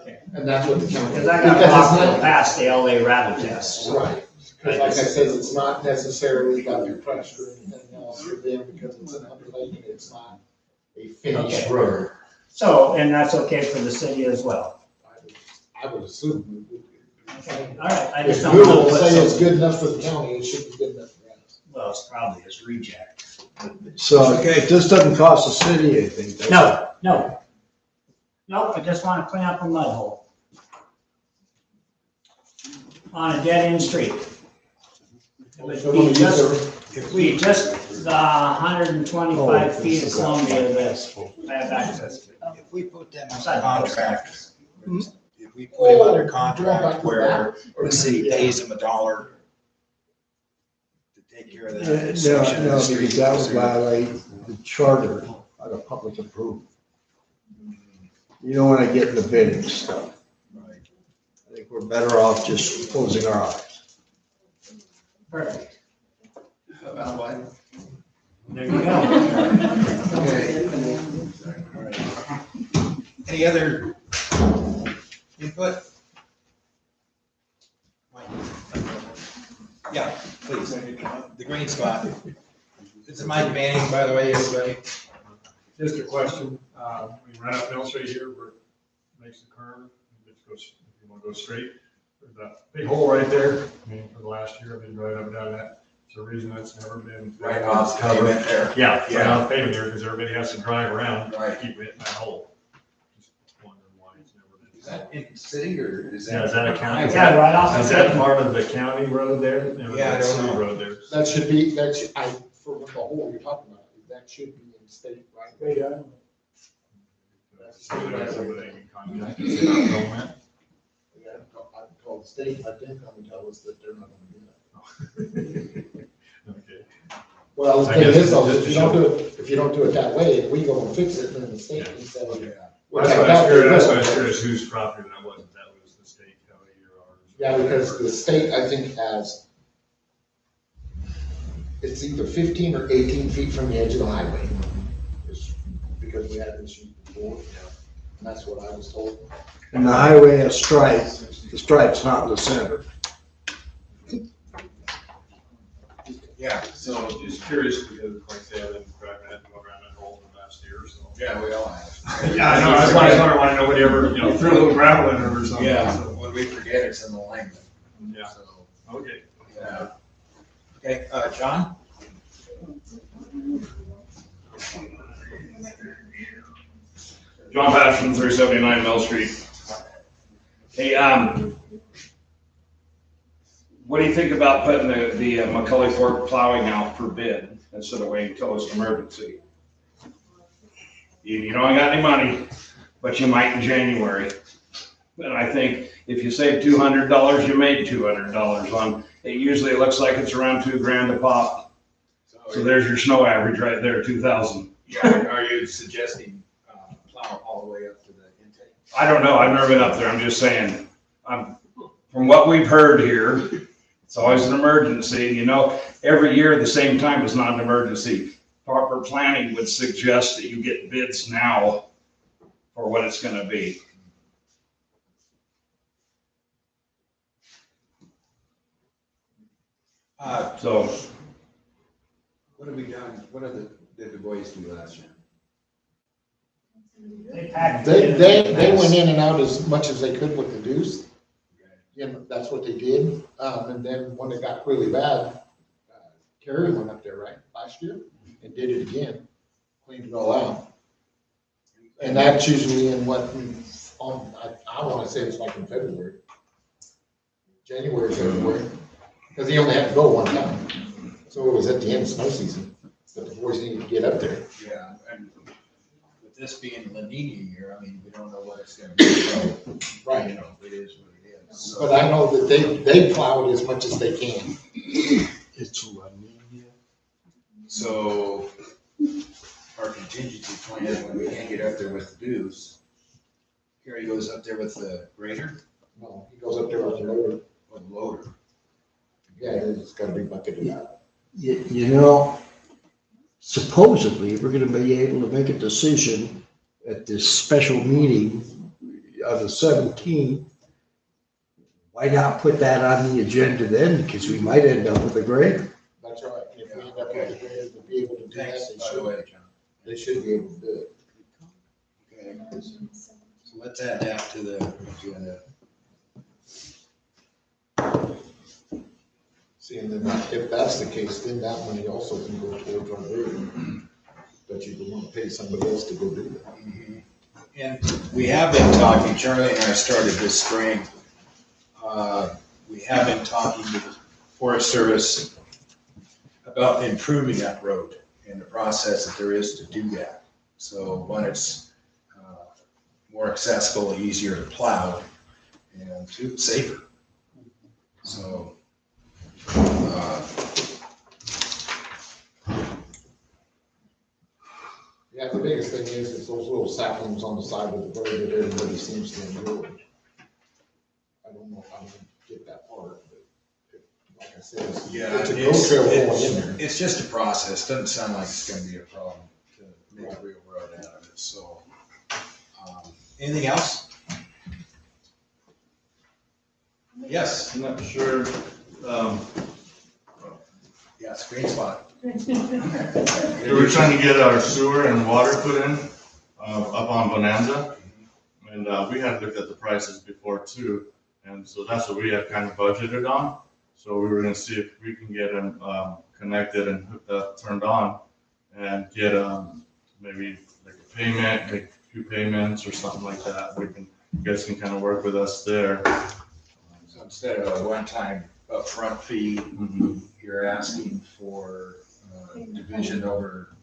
Okay, And that's what the county. because I got rock to pass the LA rattle test. Right, because like I said, it's not necessarily got your pressure or anything else for them, because it's an underlay, and it's not a finished Okay. road. So, and that's okay for the city as well? I would assume. Okay, all right, I If just don't know Google what, say it's good enough for the county, it should be good enough for us. well, it's probably his reject. So, this doesn't cost the city anything, does it? No. Nope, I just want to clean up a mud hole. On a dead-end street. If we just the 125 feet of Columbia that I have access to. If we put them Side on post. contract, if we put them under contract where the city pays them $1 to take care of that section No, of the because street. that would violate the charter out of public approval. You don't want to get in the bidding stuff. Right. I think we're better off just closing our eyes. Perfect. About what? There you go. Okay. All right. Any other input? Yeah, please. The green spot. This is Mike Manning, by the way, everybody. Just a question, we ran up Mill Street here where it makes the curve, if you wanna go straight, there's that big hole right there. I mean, for the last year, I've been driving up and down that, it's a reason that's never been. Right off the pavement there. Yeah, right Yeah. off pavement there, because everybody has to drive around, Right. keep hitting that hole. Just wondering why it's never been. Is that in the city or is that? Yeah, is that a county? Yeah, right off. Is that part of the county road there? Yeah, I don't City know. road there. That should be, for the hole you're talking about, that should be in state right away. Yeah. Somebody can contact and say that's all meant. I've called the state, let them come and tell us that they're not gonna do that. Okay. Well, the I thing guess is, though, it's if you don't do it that way, if we go and fix it, then the state can say. Well, that's why I was curious whose property that was, if that was the state, county, or ours. Yeah, because the state, I think, has, it's either 15 or 18 feet from the edge of the highway. It's because we had this issue before, and that's what I was told. And the highway has stripes, the stripe's not in the center. Yeah, So just curious, because like I say, I've been driving that, go around that hole in the last year, so. yeah, we all have. Yeah, I know, that's why I was wondering why nobody ever, threw a little gravel in it or something. Yeah, so. when we forget, it's in the alignment. Yeah, So, okay. yeah. Okay, John? John Patterson, 379 Mill Street. Hey, what do you think about putting the McCully Fork plowing out for bid instead of waiting until it's an emergency? You don't got any money, but you might in January. And I think if you save $200, you made $200 on, it usually looks like it's around $2,000 a pop. So there's your snow average right there, 2,000. Yeah, are you suggesting plow all the way up to the intake? I don't know, I've never been up there, I'm just saying, from what we've heard here, it's always an emergency, every year at the same time is not an emergency. Proper planning would suggest that you get bids now for what it's gonna be. So, What have we done, did the boys do last year? They went in and out as much as they could with the deuce. That's what they did. And then when it got really bad, Kerry went up there, right, last year, and did it again, cleaned it all out. And that's usually in I wanna say it's like in February. January, February, because he only had to go one time. So it was at the end of snow season, but the boys needed to get up there. Yeah, and with this being La Nina year, I mean, we don't know what it's gonna be. So, Right. It is what it is. So- But I know that they plow it as much as they can. It's running. So our contingency plan is when we can't get up there with the deuce, Kerry goes up there with the grader No, he goes up there with the loader. or the loader. Yeah, it's got a big bucket of that. Supposedly, we're gonna be able to make a decision at this special meeting on the 17th. Why not put that on the agenda then? Because we might end up with a grader. That's right. If we end up with the grader to be able to do that, Thanks, by the way, John. they should be able to do it. Okay. So let's add that to the agenda. See, and then if that's the case, then that money also can go towards our grader. But you would want to pay somebody else to go do that. And we have been talking, Charlie and I started this spring. We have been talking to the Forest Service about improving that road and the process that there is to do that. So when it's more accessible, easier to plow, and safer. So. Yeah, the biggest thing is those little saplings on the side of the road that everybody seems to enjoy. I don't know if I'm gonna get that part, but like I said, Yeah, it's a go trail going in there. it's just a process. Doesn't sound like it's gonna be a problem to make a real road out of it, so. Anything else? Yes, I'm not sure, yes, green spot. we were trying to get our sewer and water put in, up on Bonanza. And, we had looked at the prices before too, and so that's what we had kind of budgeted on. So we were gonna see if we can get them, connected and hooked up, turned on, and get, maybe like a payment, like a few payments or something like that. We can, you guys can kind of work with us there. So instead of a one-time upfront fee, Mhm. you're asking for division over,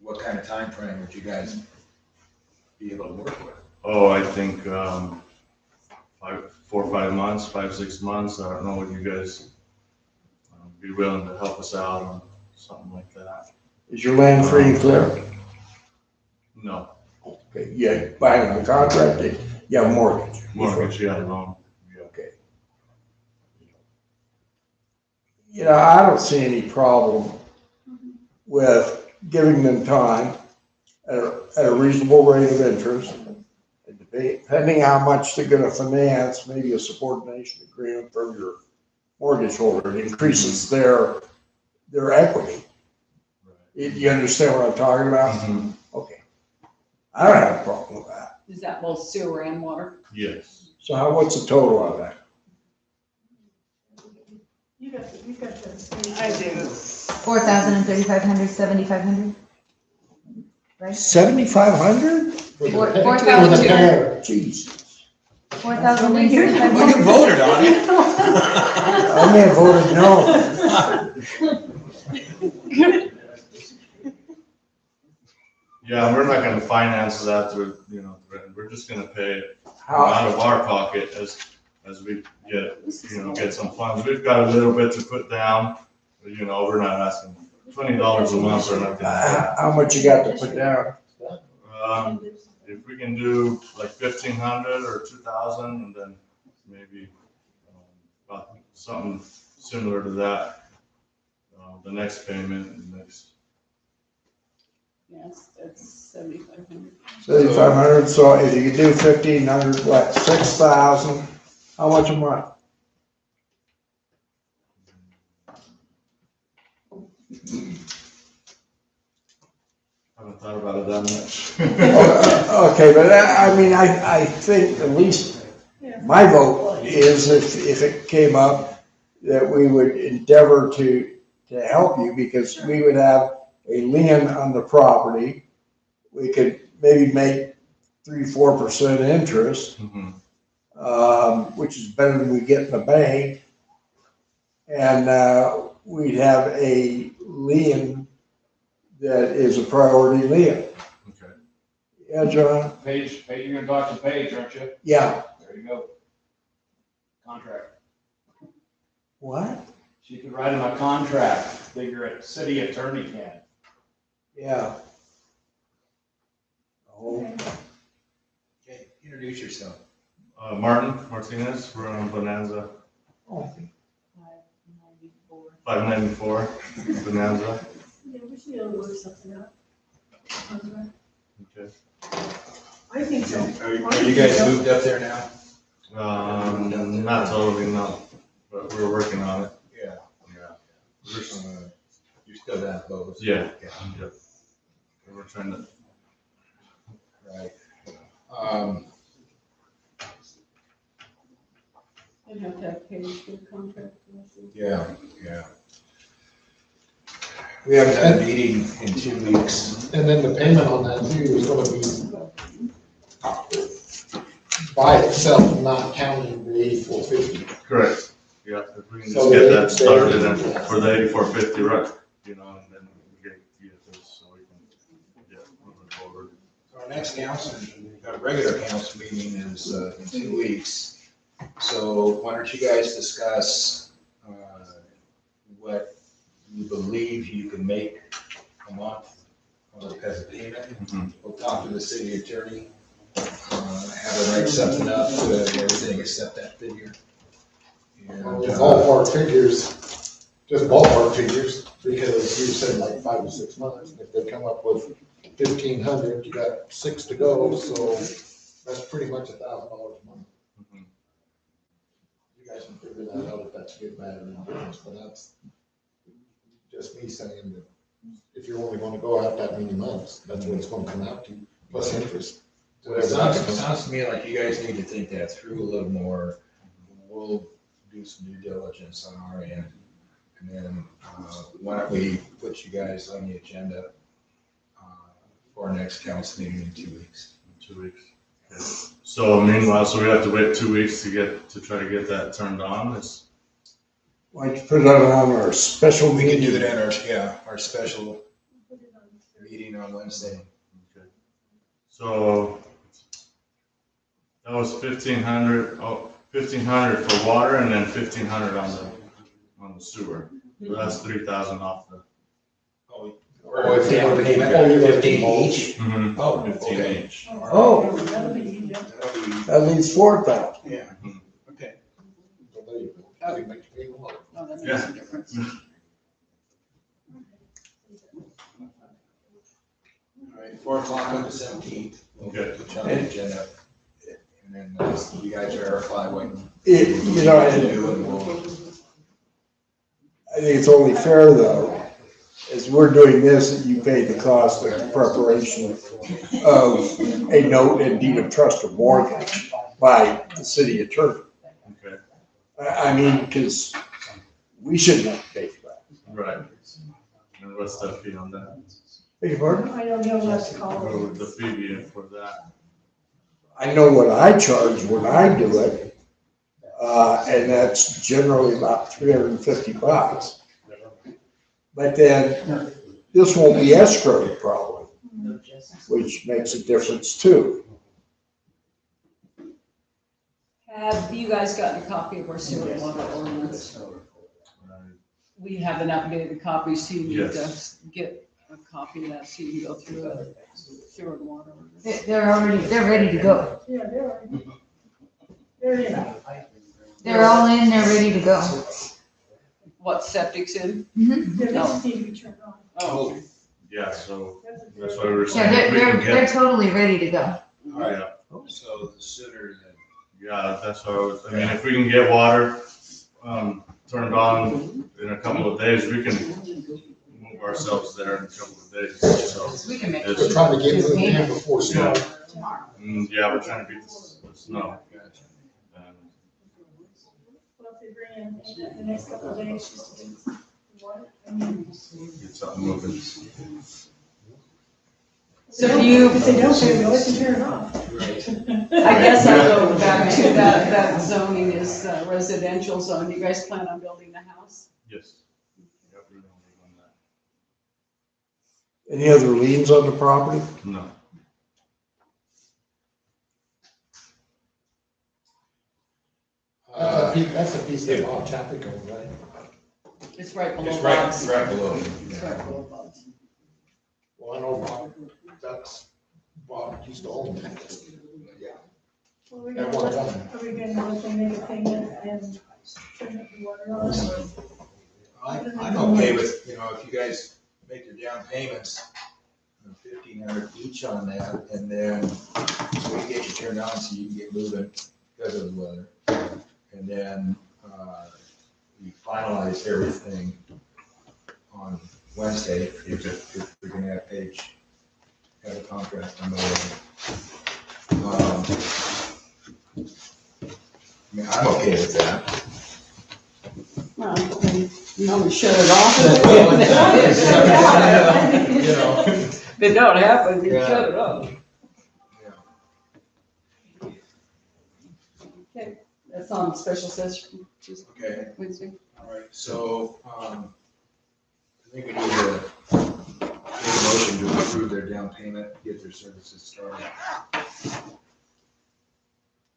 what kind of time frame would you guys be able to work with? Oh, I think, 4 or 5 months, 5, 6 months. I don't know, would you guys be willing to help us out on something like that? Is your land free and clear? No, Okay, yeah, buying on contract, you have a mortgage. mortgage, yeah, loan. Okay. You know, I don't see any problem with giving them time at a reasonable rate of interest. Depending how much they're gonna finance, maybe a subordination agreement from your mortgage holder, it increases their equity. You understand what I'm talking about? Mhm. Okay. I don't have a problem with that. Is that both sewer and water? Yes. So what's the total on that? You got the. I do. 4,000 and 3,500, 7,500? Right? 7,500? For the Four- repair- 4,000. For the repair. Jesus. 4,000 and Well, you 3,500? voted on it. I may have voted no. Yeah, we're not gonna finance that through, we're just gonna pay How, out of our pocket as we get some funds. We've got a little bit to put down, but, we're not asking $20 a month or nothing like that. how much you got to put down? If we can do like 1,500 or 2,000, and then maybe about something similar to that, the next payment, the next. Yes, that's 7,500. 7,500, so if you could do 1,500, what, 6,000? How much a month? I haven't thought about it that much. Okay, but I think at least my vote is if it came up, that we would endeavor to help you, because we would have a lien on the property. We could maybe make 3-4% interest, Mhm. which is better than we get in the bank. And we'd have a lien that is a priority lien. Okay. Yeah, John? Paige, you're gonna talk to Paige, aren't you? Yeah. There you go. Contract. What? She could write him a contract, figure a city attorney can. Yeah. Oh, Okay, introduce yourself. Martin Martinez, we're on Bonanza, oh. 594 Bonanza. Yeah, we should be able to work something out. Okay. I think so. Are you guys moved up there now? Not totally, no, but we're working on it. Yeah. You're still down close. Yeah. Yep. We're trying to. Right. I'd have to have Paige for the contract. Yeah. We haven't had a meeting in 2 weeks. And then the payment on that too is gonna be by itself, not counting the 8450. Correct. Yeah, if we can So just get that they- started and for the 8450, right, and then we get this so we can, moving forward. So our next council, our regular council meeting is in 2 weeks. So why don't you guys discuss what you believe you can make a month as a payment? Mhm. We'll talk to the city attorney, have her write something up, and everything except that figure. Well, the ballpark figures, just ballpark figures, because you said like 5 to 6 months, and if they come up with 1,500, you got 6 to go, so that's pretty much $1,000 a month. Mhm. You guys can figure that out if that's good, bad, or indifference, but that's just me saying that if you're only gonna go out that many months, that's what it's gonna come out to, plus interest. Well, it sounds to me like you guys need to think that through a little more. We'll do some due diligence on our end. And then, why don't we put you guys on the agenda, for our next council meeting in 2 weeks? 2 weeks. Okay. So meanwhile, so we have to wait 2 weeks to try to get that turned on? Why don't you put it on our special We can meeting? do it at our special meeting on Wednesday. Okay. So that was 1,500 for water and then 1,500 on the sewer. So that's 3,000 off the. Or if they were paying 15 each? Mm-hmm. Oh, 15 okay. each. Oh, That'll be easy. that leaves 4,000. Yeah, okay. So there you go. You make your water. Oh, that Yeah. makes a difference. All right, 4 o'clock on the 17th. Okay. Put you on the agenda. And then you guys verify what You know, you do and we'll. I think it's only fair though, as we're doing this, that you pay the cost of preparation of a note and deed of trust or mortgage by the city attorney. Okay. I mean, because we shouldn't have to pay for that. Right. And what's the fee on that? Beg your pardon? I don't know what to call What it. would the fee be for that? I know what I charge when I do it, and that's generally about $350. But then this won't be escrowed probably, which makes a difference too. Have you guys gotten a copy of our sewer and water ordinance? We have an updated copy, so you need to get a copy of that so you can go through it. Sewer and water ordinance. They're ready to go. Yeah, they're in. They're all in, they're ready to go. What, septic's in? Yeah, they just need to be turned on. Oh, Yeah, so That's a- that's why we were Yeah, saying if we can they're get. totally ready to go. Yeah, So the sooner the yeah, that's what I mean, if we can get water, turned on in a couple of days, we can move ourselves there in a couple of days, so. We can make. It's- We're trying to get moving in before snow. Tomorrow. Yeah, we're trying to beat the snow. Well, if they bring in the next couple of days, just to get some water, I mean, Get something moving. So do you, if they don't, they always can turn it off. I guess I'll go back to that zoning is residential zone. You guys plan on building a house? Yes. Yep, we're gonna leave on that. Any other liens on the property? No. That's a piece of Bob Chappico, right? It's right below It's Bob's. right below. It's right below Bob's. Well, I know Bob, Bob used to own that. Yeah. Well, we're At gonna one let, time. are we gonna let them make a payment and turn up the water on? I'm okay with, if you guys make your down payments, 1,500 each on that, and then we get you turned on so you can get moving because of the weather. And then, we finalize everything on Wednesday, if we're gonna have Paige have a contract on the way. I'm okay with that. Well, you know, we shut it off. You know. If it don't happen, you Yeah. shut it off. Okay, that's on special session, just Okay. Wednesday. All right, so, I think we need to make a motion to approve their down payment, get their services started.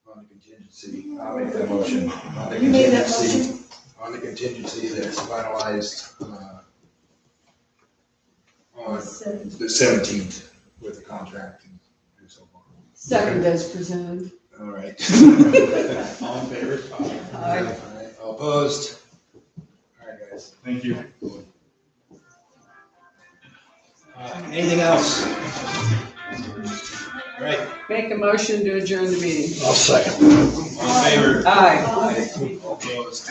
On the contingency, I'll make that motion. On the You made that contingency- On the contingency that's finalized, on the 17th with the contract and so on. Second as presented. All right. All in favor? Aye. All All opposed? All right, guys. Thank you. Anything else? All right, Make a motion to adjourn the meeting. I'll second. all in favor? Aye. All opposed?